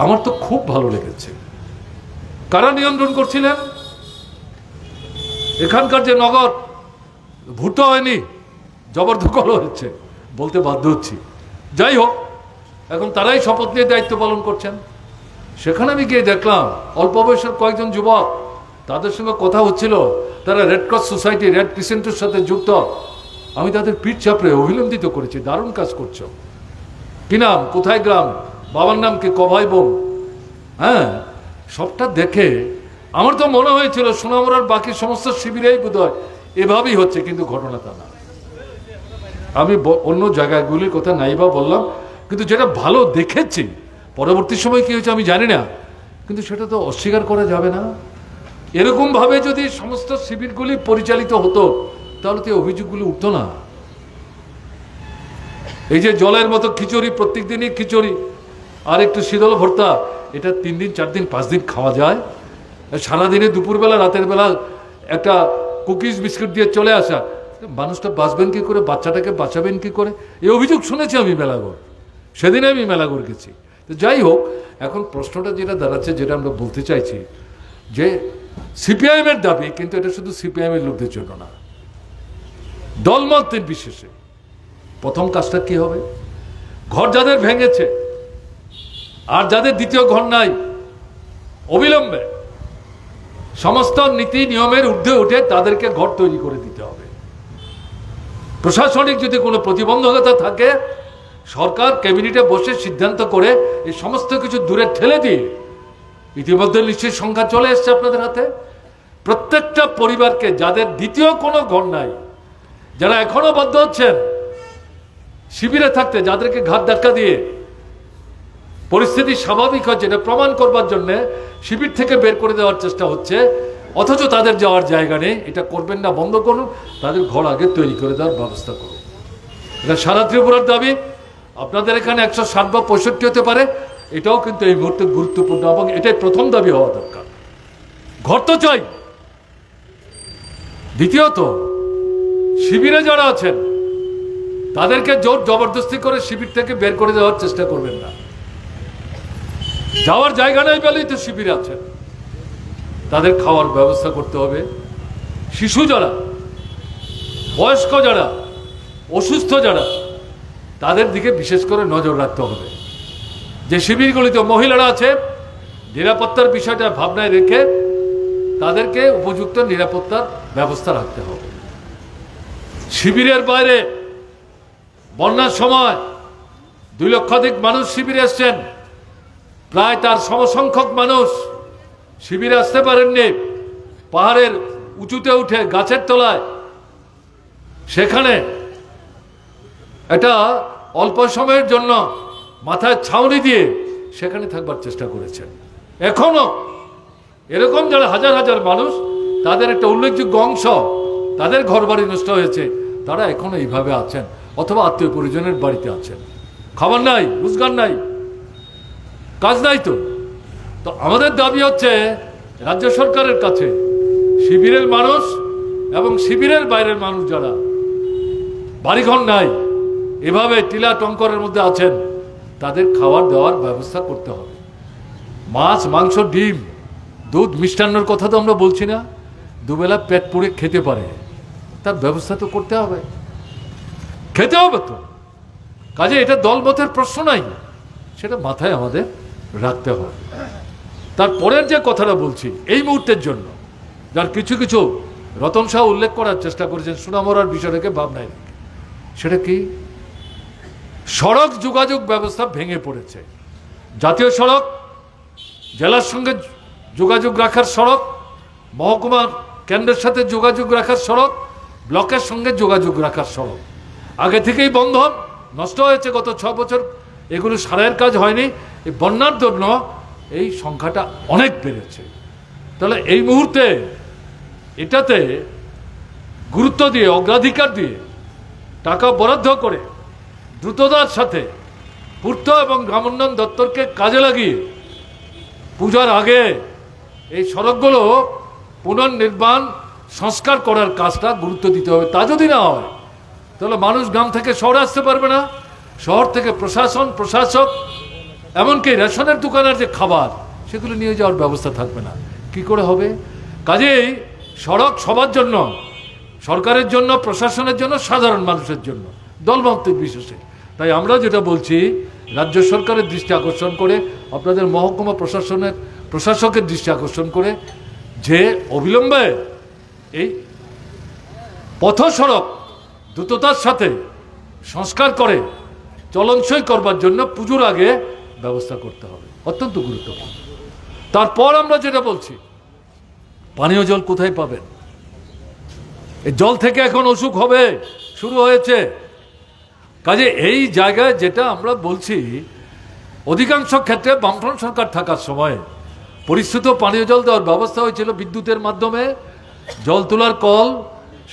আমার তো খুব ভালো লেগেছে। কারা নিয়ন্ত্রণ করছিলেন? এখানকার যে নগর, ভূত হয়নি, জবরদখল হয়েছে, বলতে বাধ্য হচ্ছি। যাই হোক, এখন তারাই শপথ নিয়ে দায়িত্ব পালন করছেন। সেখানে আমি গিয়ে দেখলাম অল্প বয়সের কয়েকজন যুবক, তাদের সঙ্গে কথা হচ্ছিল, তারা রেড ক্রস সোসাইটি, রেড ক্রিসেন্টের সাথে যুক্ত। আমি তাদের পিঠ চাপড়ে অভিনন্দিত করেছি, দারুণ কাজ করছো। কি নাম, কোথায় গ্রাম, বাবার নাম কি, কভাই বোন? হ্যাঁ, সবটা দেখে আমার তো মনে হয়েছিল সোনামুড়ার বাকি সমস্ত শিবিরেই বোধহয় এভাবেই হচ্ছে, কিন্তু ঘটনা তা না। আমি অন্য জায়গাগুলির কথা নাইবা বললাম, কিন্তু যেটা ভালো দেখেছি, পরবর্তী সময় কি হয়েছে আমি জানি না, কিন্তু সেটা তো অস্বীকার করা যাবে না। এরকমভাবে যদি সমস্ত শিবিরগুলি পরিচালিত হতো তাহলে তো অভিযোগগুলি উঠতো না। এই যে জলের মতো খিচুড়ি, প্রত্যেক দিনই খিচুড়ি আর একটু শীতল ভর্তা, এটা 3 দিন 4 দিন 5 দিন খাওয়া যায়। সারাদিনে দুপুরবেলা রাতের বেলা একটা কুকিজ বিস্কুট দিয়ে চলে আসা, মানুষটা বাঁচবেন কি করে, বাচ্চাটাকে বাঁচাবেন কি করে? এই অভিযোগ শুনেছি আমি মেলাগড়, সেদিনে আমি মেলাগড় গেছি। তো যাই হোক, এখন প্রশ্নটা যেটা দাঁড়াচ্ছে, যেটা আমরা বলতে চাইছি, যে সিপিআইএমের দাবি, কিন্তু এটা শুধু সিপিআইএমের লোকদের জন্য না, দলমত বিশেষে প্রথম কাজটা কি হবে? ঘর যাদের ভেঙেছে আর যাদের দ্বিতীয় ঘর নাই, অবিলম্বে সমস্ত নীতি নিয়মের ঊর্ধ্বে উঠে তাদেরকে ঘর তৈরি করে দিতে হবে। প্রশাসনিক যদি কোনো প্রতিবন্ধকতা থাকে, সরকার ক্যাবিনেটে বসে সিদ্ধান্ত করে এই সমস্ত কিছু দূরে ঠেলে দিয়ে, ইতিমধ্যে নিশ্চয়ই সংখ্যা চলে এসছে আপনাদের হাতে, প্রত্যেকটা পরিবারকে, যাদের দ্বিতীয় কোনো ঘর নাই, যারা এখনো বাধ্য হচ্ছেন শিবিরে থাকতে, যাদেরকে ঘাট ধাক্কা দিয়ে পরিস্থিতি স্বাভাবিক হচ্ছে এটা প্রমাণ করবার জন্য শিবির থেকে বের করে দেওয়ার চেষ্টা হচ্ছে, অথচ তাদের যাওয়ার জায়গা নেই। এটা করবেন না, বন্ধ করুন, তাদের ঘর আগে তৈরি করে দেওয়ার ব্যবস্থা করুন। এটা সারা ত্রিপুরার দাবি। আপনাদের এখানে 160 বা 65 হতে পারে, এটাও কিন্তু এই মুহূর্তে গুরুত্বপূর্ণ এবং এটাই প্রথম দাবি হওয়া দরকার। ঘর তো চাই। দ্বিতীয়ত, শিবিরে যারা আছেন তাদেরকে জোর জবরদস্তি করে শিবির থেকে বের করে দেওয়ার চেষ্টা করবেন না। যাওয়ার জায়গা নেই বলেই তো শিবিরে আছেন, তাদের খাওয়ার ব্যবস্থা করতে হবে। শিশু যারা, বয়স্ক যারা, অসুস্থ যারা, তাদের দিকে বিশেষ করে নজর রাখতে হবে। যে শিবিরগুলিতে মহিলারা আছে, নিরাপত্তার বিষয়টা ভাবনায় রেখে তাদেরকে উপযুক্ত নিরাপত্তার ব্যবস্থা রাখতে হবে। শিবিরের বাইরে বন্যার সময় 2 লক্ষাধিক মানুষ শিবিরে এসছেন, প্রায় তার সমসংখ্যক মানুষ শিবিরে আসতে পারেননি। পাহাড়ের উঁচুতে উঠে গাছের তলায় সেখানে এটা অল্প সময়ের জন্য মাথায় ছাউনি দিয়ে সেখানে থাকবার চেষ্টা করেছেন। এখনো এরকম যারা হাজার হাজার মানুষ, তাদের একটা উল্লেখযোগ্য অংশ, তাদের ঘরবাড়ি নষ্ট হয়েছে, তারা এখনো এইভাবে আছেন অথবা আত্মীয় পরিজনের বাড়িতে আছেন। খাবার নাই, রোজগার নাই, কাজ নাই। তো আমাদের দাবি হচ্ছে রাজ্য সরকারের কাছে শিবিরের মানুষ এবং শিবিরের বাইরের মানুষ যারা বাড়িঘর নাই, এভাবে টিলা টঙ্করের মধ্যে আছেন, তাদের খাবার দেওয়ার ব্যবস্থা করতে হবে। মাছ, মাংস, ডিম, দুধ, মিষ্টান্নর কথা তো আমরা বলছি না, দুবেলা পেট পুড়ে খেতে পারে, তার ব্যবস্থা তো করতে হবে, খেতে হবে তো। কাজে এটা দলমতের প্রশ্ন নাই, সেটা মাথায় আমাদের রাখতে হবে। তারপরের যে কথাটা বলছি এই মুহূর্তের জন্য, যার কিছু কিছু রতন শাহ উল্লেখ করার চেষ্টা করেছেন সোনামুড়ার বিষয়টাকে ভাবনায় রেখে, সেটা কি? সড়ক যোগাযোগ ব্যবস্থা ভেঙে পড়েছে। জাতীয় সড়ক, জেলার সঙ্গে যোগাযোগ রাখার সড়ক, মহকুমার কেন্দ্রের সাথে যোগাযোগ রাখার সড়ক, ব্লকের সঙ্গে যোগাযোগ রাখার সড়ক আগে থেকেই বন্ধ, নষ্ট হয়েছে গত 6 বছর, এগুলো সারাইয়ের কাজ হয়নি। এই বন্যার জন্য এই সংখ্যাটা অনেক বেড়েছে। তাহলে এই মুহূর্তে এটাতে গুরুত্ব দিয়ে, অগ্রাধিকার দিয়ে, টাকা বরাদ্দ করে দ্রুততার সাথে পূর্ত এবং গ্রামোন্নয়ন দপ্তরকে কাজে লাগিয়ে পূজার আগে এই সড়কগুলো পুনর্নির্মাণ, সংস্কার করার কাজটা গুরুত্ব দিতে হবে। তা যদি না হয় তাহলে মানুষ গ্রাম থেকে শহরে আসতে পারবে না, শহর থেকে প্রশাসন, প্রশাসক, এমনকি রেশনের দোকানের যে খাবার, সেগুলো নিয়ে যাওয়ার ব্যবস্থা থাকবে না। কি করে হবে? কাজেই সড়ক সবার জন্য, সরকারের জন্য, প্রশাসনের জন্য, সাধারণ মানুষের জন্য, দলমতের বিশেষে। তাই আমরা যেটা বলছি, রাজ্য সরকারের দৃষ্টি আকর্ষণ করে, আপনাদের মহকুমা প্রশাসকের দৃষ্টি আকর্ষণ করে, যে অবিলম্বে এই পথ সড়ক দ্রুততার সাথে সংস্কার করে চলনসই করবার জন্য পুজোর আগে ব্যবস্থা করতে হবে, অত্যন্ত গুরুত্বপূর্ণ। তারপর আমরা যেটা বলছি, পানীয় জল কোথায় পাবেন? এই জল থেকে এখন অসুখ হবে, শুরু হয়েছে। কাজে এই জায়গায় যেটা আমরা বলছি, অধিকাংশ ক্ষেত্রে বামফ্রন্ট সরকার থাকার সময় পরিশ্রুত পানীয় জল দেওয়ার ব্যবস্থা হয়েছিল বিদ্যুতের মাধ্যমে, জল তোলার কল,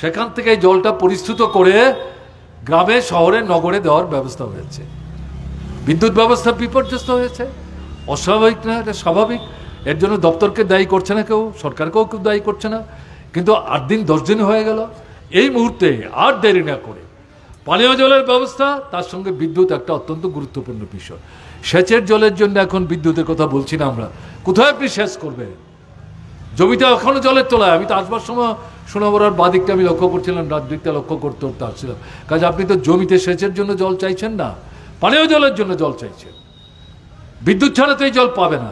সেখান থেকে জলটা পরিশ্রুত করে গ্রামে, শহরে, নগরে দেওয়ার ব্যবস্থা হয়েছে। বিদ্যুৎ ব্যবস্থা বিপর্যস্ত হয়েছে, অস্বাভাবিক না, এটা স্বাভাবিক। এর জন্য দপ্তরকে দায়ী করছে না কেউ, সরকারকেও কেউ দায়ী করছে না। কিন্তু 8 দিন 10 দিন হয়ে গেল। এই মুহূর্তে আর দেরি না করে পানীয় জলের ব্যবস্থা, তার সঙ্গে বিদ্যুৎ একটা অত্যন্ত গুরুত্বপূর্ণ বিষয়। সেচের জলের জন্য এখন বিদ্যুতের কথা বলছি না আমরা, কোথায় আপনি সেচ করবেন? জমিতে এখনো জলের তোলায়। আমি তো আসবার সময় সোনামুড়ার বাদিকটা আমি লক্ষ্য করছিলাম, রাত দিকটা লক্ষ্য করতে আসছিলাম। কাজে আপনি তো জমিতে সেচের জন্য জল চাইছেন না, পানীয় জলের জন্য জল চাইছেন। বিদ্যুৎ ছাড়া তো এই জল পাবে না।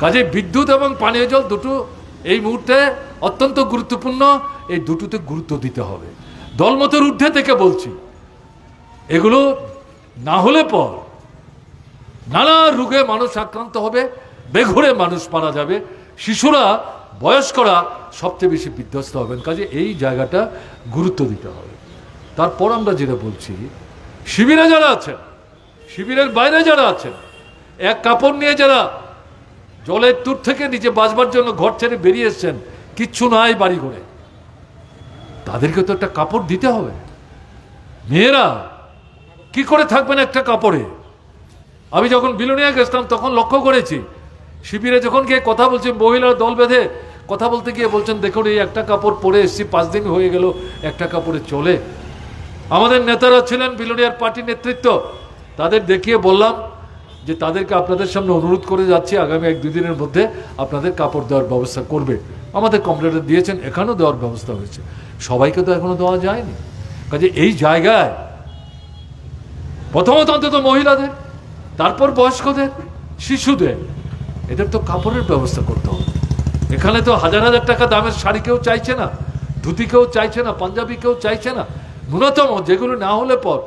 কাজে বিদ্যুৎ এবং পানীয় জল দুটো এই মুহূর্তে অত্যন্ত গুরুত্বপূর্ণ। এই দুটোতে গুরুত্ব দিতে হবে। দলমতের ঊর্ধ্বে থেকে বলছি, এগুলো না হলে পর নানা রোগে মানুষ আক্রান্ত হবে, বেঘরে মানুষ মারা যাবে, শিশুরা, বয়স্করা সবচেয়ে বেশি বিধ্বস্ত হবেন। কাজে এই জায়গাটা গুরুত্ব দিতে হবে। তারপর আমরা যেটা বলছি, শিবিরে যারা আছেন, শিবিরের বাইরে যারা আছেন, এক কাপড় নিয়ে যারা জলের দূর থেকে নিচে বাঁচবার জন্য ঘর ছেড়ে বেরিয়ে এসছেন, কিচ্ছু নাই বাড়ি ঘরে, তাদেরকে তো একটা কাপড় দিতে হবে। মেয়েরা কি করে থাকবেন একটা কাপড়ে? আমি যখন বিলোনিয়া গেছিলাম তখন লক্ষ্য করেছি, শিবিরে যখন গিয়ে কথা বলছি, মহিলার দল বেঁধে কথা বলতে গিয়ে বলছেন, দেখুন এই একটা কাপড় পরে এসছি, 5 দিন হয়ে গেল, একটা কাপড়ে চলে। আমাদের নেতারা ছিলেন বিলোনিয়ার পার্টি নেতৃত্ব, তাদের দেখিয়ে বললাম যে তাদেরকে আপনাদের সামনে অনুরোধ করে যাচ্ছি, আগামী 1-2 দিনের মধ্যে আপনাদের কাপড় দেওয়ার ব্যবস্থা করবে। আমাদের কমপ্লেন্ট দিয়েছেন, এখানেও দেওয়ার ব্যবস্থা হয়েছে। সবাইকে তো এখনো দেওয়া যায়নি। কাজে এই জায়গায় প্রথমত অন্তত মহিলাদের, তারপর বয়স্কদের, শিশুদের, এদের তো কাপড়ের ব্যবস্থা করতে হবে। এখানে তো হাজার হাজার টাকা দামের শাড়ি কেউ চাইছে না, ধুতি কেউ চাইছে না, পাঞ্জাবি কেউ চাইছে না। ন্যূনতম যেগুলো না হলে পর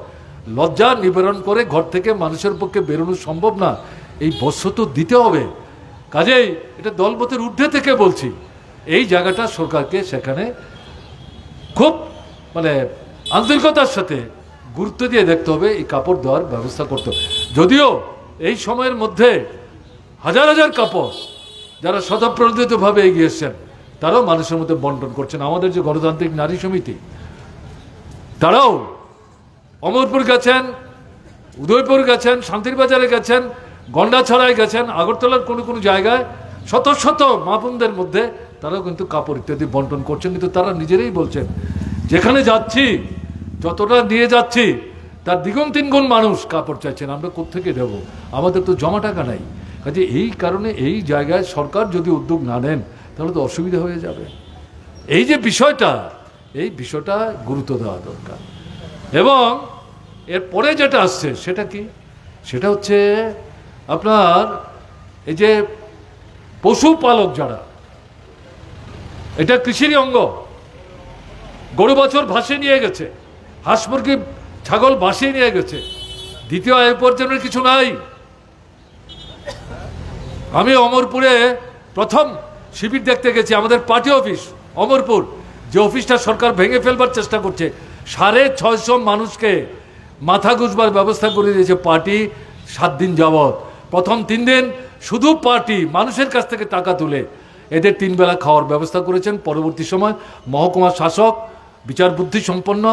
লজ্জা নিবারণ করে ঘর থেকে মানুষের পক্ষে বেরোনো সম্ভব না, এই বস্ত্র তো দিতে হবে। কাজেই এটা দলমতের ঊর্ধ্বে থেকে বলছি, এই জায়গাটা সরকারকে সেখানে খুব আন্তরিকতার সাথে গুরুত্ব দিয়ে দেখতে হবে, এই কাপড় দেওয়ার ব্যবস্থা করতে হবে। যদিও এই সময়ের মধ্যে হাজার হাজার কাপড় যারা স্বতঃপ্রণোদিতভাবে এগিয়ে এসছেন, তারাও মানুষের মধ্যে বন্টন করছেন। আমাদের যে গণতান্ত্রিক নারী সমিতি, তারাও অমরপুর গেছেন, উদয়পুর গেছেন, শান্তিরবাজারে গেছেন, গন্ডাছড়ায় গেছেন, আগরতলার কোনো কোনো জায়গায় শত শত মা বোনদের মধ্যে তারাও কিন্তু কাপড় ইত্যাদি বন্টন করছেন। কিন্তু তারা নিজেরাই বলছেন, যেখানে যাচ্ছি, যতটা নিয়ে যাচ্ছি, তার দ্বিগুণ তিনগুণ মানুষ কাপড় চাইছেন, আমরা কোত্থেকে দেব? আমাদের তো জমা টাকা নাই। কাজে এই কারণে এই জায়গায় সরকার যদি উদ্যোগ না নেন তাহলে তো অসুবিধা হয়ে যাবে। এই যে বিষয়টা, এই বিষয়টা গুরুত্ব দেওয়া দরকার। এবং এরপরে যেটা আসছে সেটা কি? সেটা হচ্ছে আপনার এই যে পশুপালক যারা, এটা কৃষিরই অঙ্গ। গরু বছর ভাসিয়ে নিয়ে গেছে, হাঁস মুরগি ছাগল ভাসিয়ে নিয়ে গেছে, দ্বিতীয় আয় উপার্জনের কিছু নাই। আমি অমরপুরে প্রথম শিবির দেখতে গেছি, আমাদের পার্টি অফিস অমরপুর, যে অফিসটা সরকার ভেঙে ফেলবার চেষ্টা করছে, 650 মানুষকে মাথা গুঁজবার ব্যবস্থা করে দিয়েছে পার্টি 7 দিন যাবৎ। প্রথম 3 দিন শুধু পার্টি মানুষের কাছ থেকে টাকা তুলে এদের 3 বেলা খাওয়ার ব্যবস্থা করেছেন। পরবর্তী সময় মহকুমা শাসক বিচার বুদ্ধি সম্পন্ন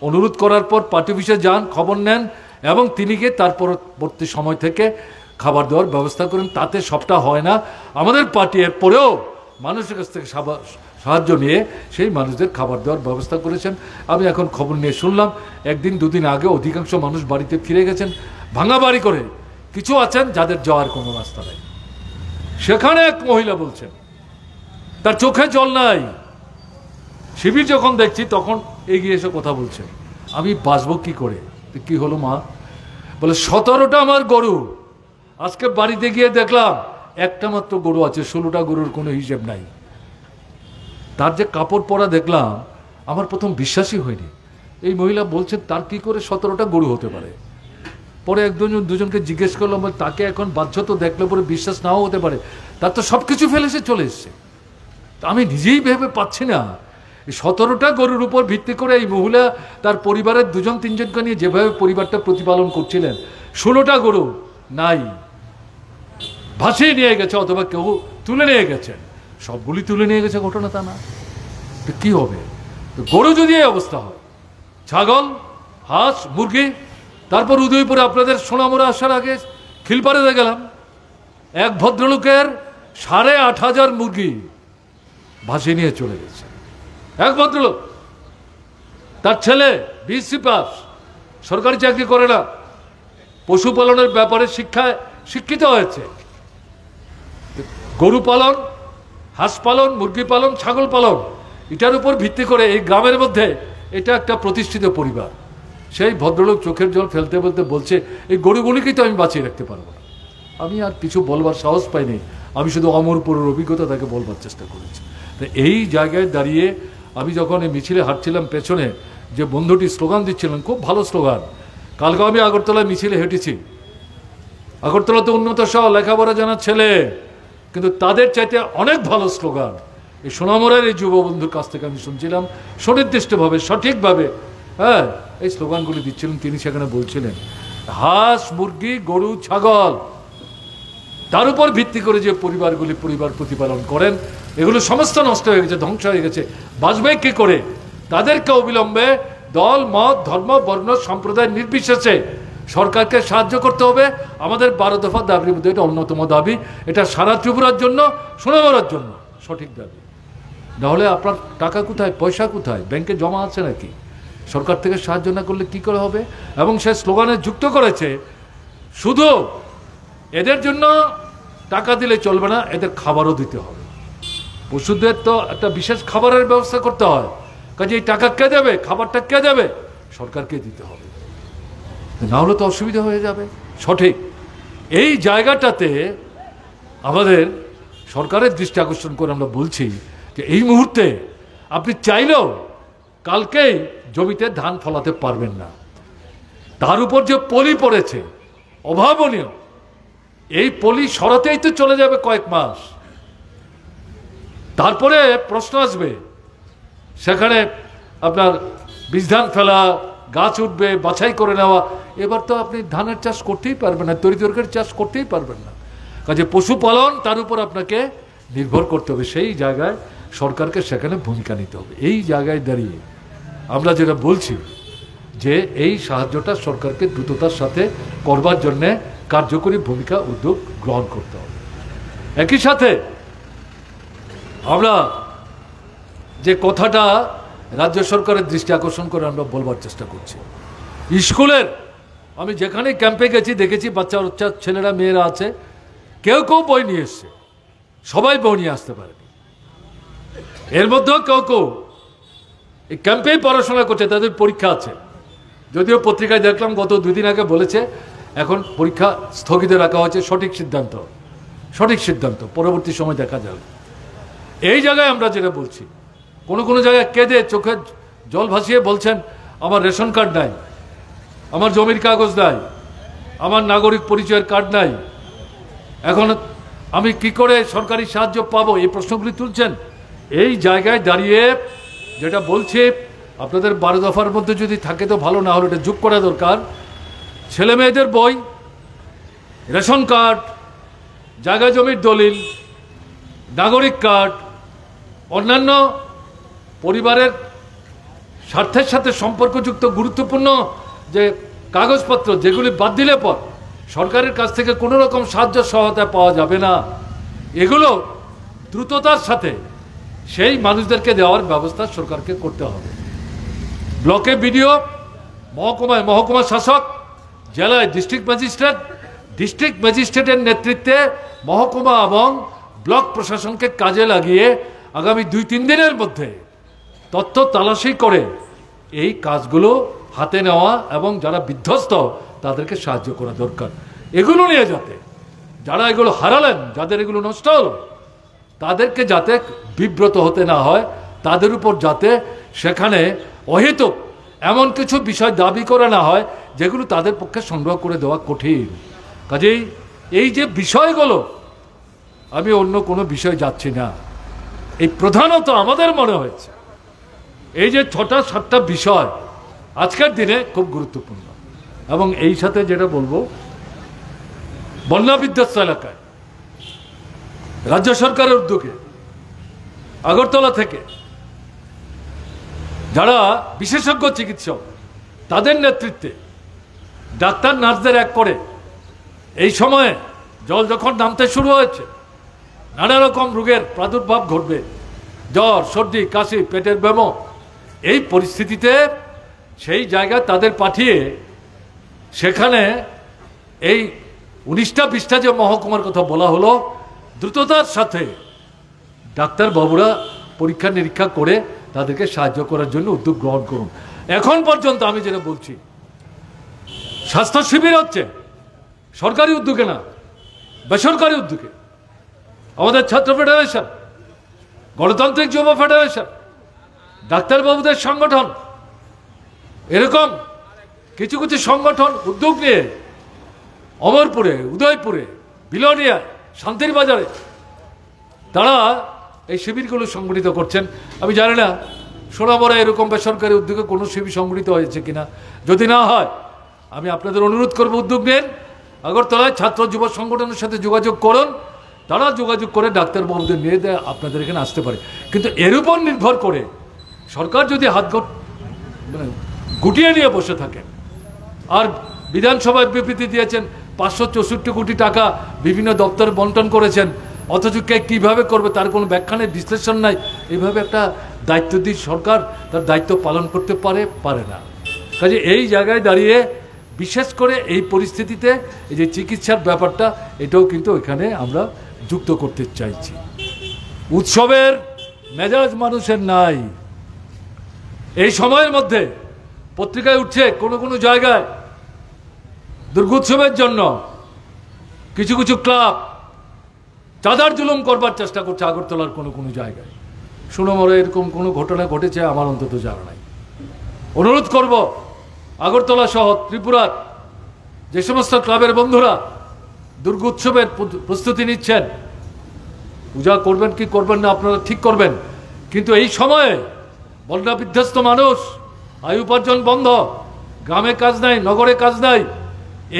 অনুরোধ করার পর পার্টি অফিসে যান, খবর নেন এবং তিনি গিয়ে তার পরবর্তী সময় থেকে খাবার দেওয়ার ব্যবস্থা করেন। তাতে সবটা হয় না, আমাদের পার্টি এর পরেও মানুষের কাছ থেকে সাহায্য নিয়ে সেই মানুষদের খাবার দেওয়ার ব্যবস্থা করেছেন। আমি এখন খবর নিয়ে শুনলাম 1-2 দিন আগে অধিকাংশ মানুষ বাড়িতে ফিরে গেছেন ভাঙা বাড়ি করে। কিছু আছেন যাদের যাওয়ার কোনো রাস্তা নেই। সেখানে এক মহিলা বলছেন তার চোখে জল নাই। শিবির যখন দেখছি তখন এগিয়ে এসে কথা বলছে, আমি বাঁচবো কি করে? কি হলো মা? বলে 17টা আমার গরু, আজকে বাড়িতে গিয়ে দেখলাম একটা মাত্র গরু আছে, 16টা গরুর কোনো হিসেব নাই। তার যে কাপড় পরা দেখলাম, আমার প্রথম বিশ্বাসই হয়নি। এই মহিলা বলছেন তার কি করে 17টা গরু হতে পারে। পরে দুজনকে জিজ্ঞেস করলাম, তাকে এখন বাহ্যত দেখলে পরে বিশ্বাস নাও হতে পারে, তার তো সব কিছু ফেলে সে চলে এসছে। আমি নিজেই ভেবে পাচ্ছি না, 17টা গরুর উপর ভিত্তি করে এই মহিলা তার পরিবারের 2-3জনকে নিয়ে যেভাবে পরিবারটা প্রতিপালন করছিলেন, 16টা গরু নাই, ভাসিয়ে নিয়ে গেছে অথবা কেউ তুলে নিয়ে গেছেন। সবগুলি তুলে নিয়ে গেছে ঘটনা তা না, তো কি হবে? তো গরু যদি এই অবস্থা হয়, ছাগল, হাঁস, মুরগি, তারপর উদয়পুরে আপনাদের সোনামুড়া আসার আগে খিলপাড়াতে গেলাম, এক ভদ্রলোকের 8,500 মুরগি ভাসিয়ে নিয়ে চলে গেছে। এক ভদ্রলোক, তার ছেলে বিএসসি পাস, সরকারি চাকরি করে না, পশুপালনের ব্যাপারে শিক্ষিত হয়েছে। গরু পালন, হাঁস পালন, মুরগি পালন, ছাগল পালন, এটার উপর ভিত্তি করে এই গ্রামের মধ্যে এটা একটা প্রতিষ্ঠিত পরিবার। সেই ভদ্রলোক চোখের জল ফেলতে ফেলতে বলছে, এই গরুগুলিকেই তো আমি বাঁচিয়ে রাখতে পারবো না। আমি আর কিছু বলবার সাহস পাইনি, আমি শুধু অমরপুরের অভিজ্ঞতা তাকে বলবার চেষ্টা করেছি। তো এই জায়গায় দাঁড়িয়ে আমি যখন এই মিছিলে হাঁটছিলাম, পেছনে যে বন্ধুটি স্লোগান দিচ্ছিলেন, খুব ভালো স্লোগান। কালকে আমি আগরতলায় মিছিলে হেঁটেছি, আগরতলাতে উন্নত সহ লেখাপড়া জানার ছেলে, কিন্তু তাদের চাইতে অনেক ভালো স্লোগান এই সোনামুড়ার এই যুব বন্ধুর কাছ থেকে আমি শুনছিলাম, সুনির্দিষ্টভাবে সঠিকভাবে এই স্লোগানগুলি দিচ্ছিলেন। তিনি সেখানে বলছিলেন, হাঁস, মুরগি, গরু, ছাগল তার উপর ভিত্তি করে যে পরিবারগুলি পরিবার প্রতিপালন করেন, এগুলো সমস্ত নষ্ট হয়ে গেছে, ধ্বংস হয়ে গেছে। বাঁচবে কি করে? তাদেরকে অবিলম্বে দল, মত, ধর্ম, বর্ণ, সম্প্রদায় নির্বিশেষে সরকারকে সাহায্য করতে হবে। আমাদের 12 দফা দাবির মধ্যে এটা অন্যতম দাবি। এটা সারা ত্রিপুরার জন্য, সোনামুড়ার জন্য সঠিক দাবি। নাহলে আপনার টাকা কোথায়, পয়সা কোথায়? ব্যাংকে জমা আছে নাকি? সরকার থেকে সাহায্য না করলে কি করে হবে? এবং সে স্লোগানে যুক্ত করেছে, শুধু এদের জন্য টাকা দিলে চলবে না, এদের খাবারও দিতে হবে। পশুদের তো একটা বিশেষ খাবারের ব্যবস্থা করতে হয়, কাজে এই টাকা কে দেবে, খাবারটা কে দেবে? সরকারকে দিতে হবে, না হলে তো অসুবিধা হয়ে যাবে। সঠিক এই জায়গাটাতে আমাদের সরকারের দৃষ্টি আকর্ষণ করে আমরা বলছি যে এই মুহূর্তে আপনি চাইলেও কালকেই জমিতে ধান ফলাতে পারবেন না। তার উপর যে পলি পড়েছে অভাবনীয়, এই পলি সরাতেই তো চলে যাবে কয়েক মাস। তারপরে প্রশ্ন আসবে, সেখানে আপনার বীজ ধান ফেলা, গাছ উঠবে, বাছাই করে নেওয়া। এবার তো আপনি ধানের চাষ করতেই পারবেন না, তরিতরকারির চাষ করতেই পারবেন না। কাজে পশুপালন তার উপর আপনাকে নির্ভর করতে হবে। সেই জায়গায় সরকারকে সেখানে ভূমিকা নিতে হবে। এই জায়গায় দাঁড়িয়ে আমরা যেটা বলছি যে এই সাহায্যটা সরকারকে দ্রুততার সাথে করবার জন্যে কার্যকরী ভূমিকা, উদ্যোগ গ্রহণ করতে হবে। একই সাথে আমরা যে কথাটা রাজ্য সরকারের দৃষ্টি আকর্ষণ করে আমরা বলবার চেষ্টা করছি, স্কুলের আমি যেখানে ক্যাম্পে গেছি দেখেছি বাচ্চা বাচ্চা ছেলেরা মেয়েরা আছে, কেউ কেউ বই নিয়ে এসছে, সবাই বই নিয়ে আসতে পারেনি। এর মধ্যেও কেউ কেউ এই ক্যাম্পেই পড়াশোনা করছে, তাদের পরীক্ষা আছে। যদিও পত্রিকায় দেখলাম গত 2 দিন আগে বলেছে এখন পরীক্ষা স্থগিত রাখা হয়েছে। সঠিক সিদ্ধান্ত, সঠিক সিদ্ধান্ত, পরবর্তী সময় দেখা যাবে। এই জায়গায় আমরা যেটা বলছি, কোনো কোনো জায়গায় কেঁদে চোখে জল ভাসিয়ে বলছেন আমার রেশন কার্ড নাই, আমার জমির কাগজ নাই, আমার নাগরিক পরিচয়ের কার্ড নাই, এখন আমি কি করে সরকারি সাহায্য পাবো? এই প্রশ্নগুলি তুলছেন। এই জায়গায় দাঁড়িয়ে যেটা বলছি, আপনাদের 12 দফার মধ্যে যদি থাকে তো ভালো, না হলে এটা যোগ করা দরকার। ছেলে মেয়েদের বই, রেশন কার্ড, জায়গা জমির দলিল, নাগরিক কার্ড, অন্যান্য পরিবারের স্বার্থের সাথে সম্পর্কযুক্ত গুরুত্বপূর্ণ যে কাগজপত্র, যেগুলি বাদ দিলে পর সরকারের কাছ থেকে কোনো রকম সাহায্য সহায়তা পাওয়া যাবে না, এগুলো দ্রুততার সাথে সেই মানুষদেরকে দেওয়ার ব্যবস্থা সরকারকে করতে হবে। ব্লকে বিডিও, মহকুমায় মহকুমা শাসক, জেলায় ডিস্ট্রিক্ট ম্যাজিস্ট্রেটের নেতৃত্বে মহকুমা এবং ব্লক প্রশাসনকে কাজে লাগিয়ে আগামী 2-3 দিনের মধ্যে তথ্য তালাশি করে এই কাজগুলো হাতে নেওয়া এবং যারা বিধ্বস্ত তাদেরকে সাহায্য করা দরকার। এগুলো নিয়ে যাতে যারা এগুলো হারালেন, যাদের এগুলো নষ্ট হলো, তাদেরকে যাতে বিব্রত হতে না হয়, তাদের উপর যাতে সেখানে অহেতুক এমন কিছু বিষয় দাবি করা না হয় যেগুলো তাদের পক্ষে সংগ্রহ করে দেওয়া কঠিন। কাজেই এই যে বিষয়গুলো, আমি অন্য কোনো বিষয় যাচ্ছি না, এই প্রধানত আমাদের মনে হয়েছে এই যে 6টা-7টা বিষয় আজকের দিনে খুব গুরুত্বপূর্ণ। এবং এই সাথে যেটা বলবো, বন্যা বিধ্বস্ত এলাকায় রাজ্য সরকারের উদ্যোগে আগরতলা থেকে যারা বিশেষজ্ঞ চিকিৎসক, তাদের নেতৃত্বে ডাক্তার নার্সদের এক করে এই সময়ে জল যখন নামতে শুরু হয়েছে, নানা রকম রোগের প্রাদুর্ভাব ঘটবে, জ্বর, সর্দি, কাশি, পেটের ব্যামো, এই পরিস্থিতিতে সেই জায়গায় তাদের পাঠিয়ে সেখানে এই 19টা-20টা যে মহকুমার কথা বলা হলো, দ্রুততার সাথে ডাক্তারবাবুরা পরীক্ষা নিরীক্ষা করে তাদেরকে সাহায্য করার জন্য উদ্যোগ গ্রহণ করুন। এখন পর্যন্ত আমি যেটা বলছি, স্বাস্থ্য শিবির হচ্ছে সরকারি উদ্যোগে না, বেসরকারি উদ্যোগে। আমাদের ছাত্র ফেডারেশন, গণতান্ত্রিক যুব ফেডারেশন, ডাক্তারবাবুদের সংগঠন, এরকম কিছু কিছু সংগঠন উদ্যোগ নিয়ে অমরপুরে, উদয়পুরে, বিলোনিয়ায়, শান্তির বাজারে তারা এই শিবিরগুলো সংগঠিত করছেন। আমি জানি না সোনামুড়া এরকম বেসরকারি উদ্যোগে কোনো শিবির সংগঠিত হয়েছে কিনা। যদি না হয় আমি আপনাদের অনুরোধ করব উদ্যোগ নেন আগরতলায় ছাত্র যুব সংগঠনের সাথে যোগাযোগ করুন, তারা যোগাযোগ করে ডাক্তারবাবুদের নিয়ে দেয় আপনাদের এখানে আসতে পারে। কিন্তু এর উপর নির্ভর করে সরকার যদি হাত গুটিয়ে নিয়ে বসে থাকেন, আর বিধানসভায় বিবৃতি দিয়েছেন 564 কোটি টাকা বিভিন্ন দপ্তরে বন্টন করেছেন, অথচ কে কীভাবে করবে তার কোনো ব্যাখ্যা নেই, বিশ্লেষণ নাই, এইভাবে একটা দায়িত্ব দিয়ে সরকার তার দায়িত্ব পালন করতে পারে না। কাজে এই জায়গায় দাঁড়িয়ে বিশেষ করে এই পরিস্থিতিতে এই যে চিকিৎসার ব্যাপারটা, এটাও কিন্তু এখানে আমরা যুক্ত করতে চাইছি। উৎসবের মেজাজ মানুষের নাই। এই সময়ের মধ্যে পত্রিকায় উঠছে কোনো কোনো জায়গায় দুর্গোৎসবের জন্য কিছু কিছু ক্লাব চাঁদার জুলুম করবার চেষ্টা করছে আগরতলার কোনো কোনো জায়গায়। সুনমরে এরকম কোনো ঘটনা ঘটেছে আমার অন্তত জানা নাই। অনুরোধ করব আগরতলা সহ ত্রিপুরার যে সমস্ত ক্লাবের বন্ধুরা দুর্গোৎসবের প্রস্তুতি নিচ্ছেন, পূজা করবেন কি করবেন না আপনারা ঠিক করবেন, কিন্তু এই সময়ে বন্যা বিধ্বস্ত মানুষ, আয় উপার্জন বন্ধ, গ্রামে কাজ নাই, নগরে কাজ নাই,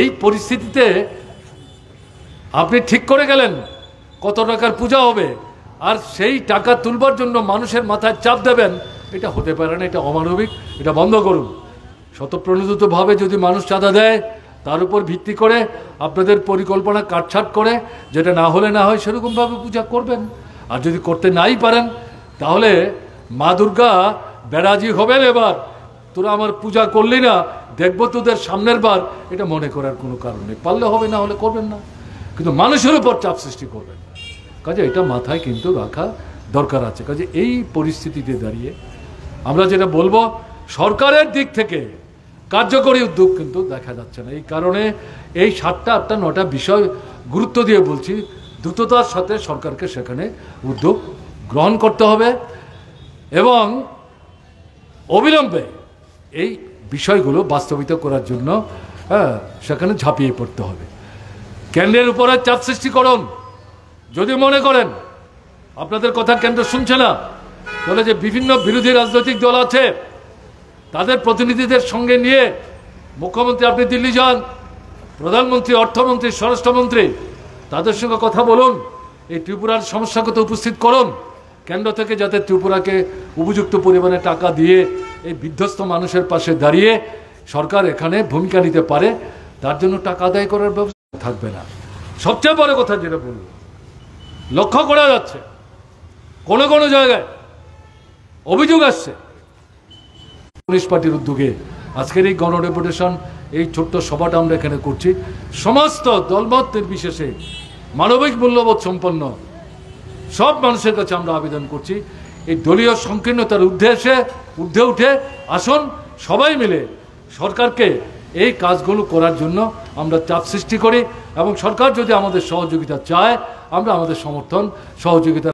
এই পরিস্থিতিতে আপনি ঠিক করে গেলেন কত টাকার পূজা হবে, আর সেই টাকা তুলবার জন্য মানুষের মাথায় চাপ দেবেন, এটা হতে পারে না, এটা অমানবিক, এটা বন্ধ করুন। স্বতঃপ্রণোদিতভাবে যদি মানুষ চাঁদা দেয়, তার উপর ভিত্তি করে আপনাদের পরিকল্পনা কাটছাট করে যেটা না হলে না হয় সেরকমভাবে পূজা করবেন। আর যদি করতে নাই পারেন তাহলে মা দুর্গা বেরাজি হবেন, এবার তোরা আমার পূজা করলি না, দেখবো তোদের সামনের বার, এটা মনে করার কোনো কারণ নেই। পারলে হবে, না হলে করবেন না, কিন্তু মানুষের উপর চাপ সৃষ্টি করবেন। কাজে এটা মাথায় কিন্তু রাখা দরকার আছে। কাজে এই পরিস্থিতিতে দাঁড়িয়ে আমরা যেটা বলবো, সরকারের দিক থেকে কার্যকরী উদ্যোগ কিন্তু দেখা যাচ্ছে না। এই কারণে এই 7টা 8টা 9টা বিষয় গুরুত্ব দিয়ে বলছি, দ্রুততার সাথে সরকারকে সেখানে উদ্যোগ গ্রহণ করতে হবে এবং অবিলম্বে এই বিষয়গুলো বাস্তবিত করার জন্য সেখানে ঝাঁপিয়ে পড়তে হবে। কেন্দ্রের উপরে চাপ সৃষ্টি করুন। যদি মনে করেন আপনাদের কথা কেন্দ্র শুনছে না, তাহলে যে বিভিন্ন বিরোধী রাজনৈতিক দল আছে তাদের প্রতিনিধিদের সঙ্গে নিয়ে মুখ্যমন্ত্রী আপনি দিল্লি যান, প্রধানমন্ত্রী, অর্থমন্ত্রী, স্বরাষ্ট্রমন্ত্রী, তাদের সঙ্গে কথা বলুন, এই ত্রিপুরার সমস্যাকে তো উপস্থিত করুন কেন্দ্র থেকে, যাতে ত্রিপুরাকে উপযুক্ত পরিমাণে টাকা দিয়ে এই বিধ্বস্ত মানুষের পাশে দাঁড়িয়ে সরকার এখানে ভূমিকা নিতে পারে, তার জন্য টাকা আদায় করার ব্যবস্থা থাকবে না। সবচেয়ে বড় কথা যেটা বলব, লক্ষ্য করা যাচ্ছে কোনো কোনো জায়গায় অভিযোগ আসছে কমিউনিস্ট পার্টির উদ্যোগে আজকের এই গণডেপুটেশন, এই ছোট্ট সভাটা আমরা এখানে করছি, সমস্ত দলমত নির্বিশেষে মানবিক মূল্যবোধ সম্পন্ন সব মানুষের কাছে আমরা আবেদন করছি, এই দলীয় সংকীর্ণতার ঊর্ধ্বে উঠে আসুন, সবাই মিলে সরকারকে এই কাজগুলো করার জন্য আমরা চাপ সৃষ্টি করি এবং সরকার যদি আমাদের সহযোগিতা চায়, আমরা আমাদের সমর্থন সহযোগিতা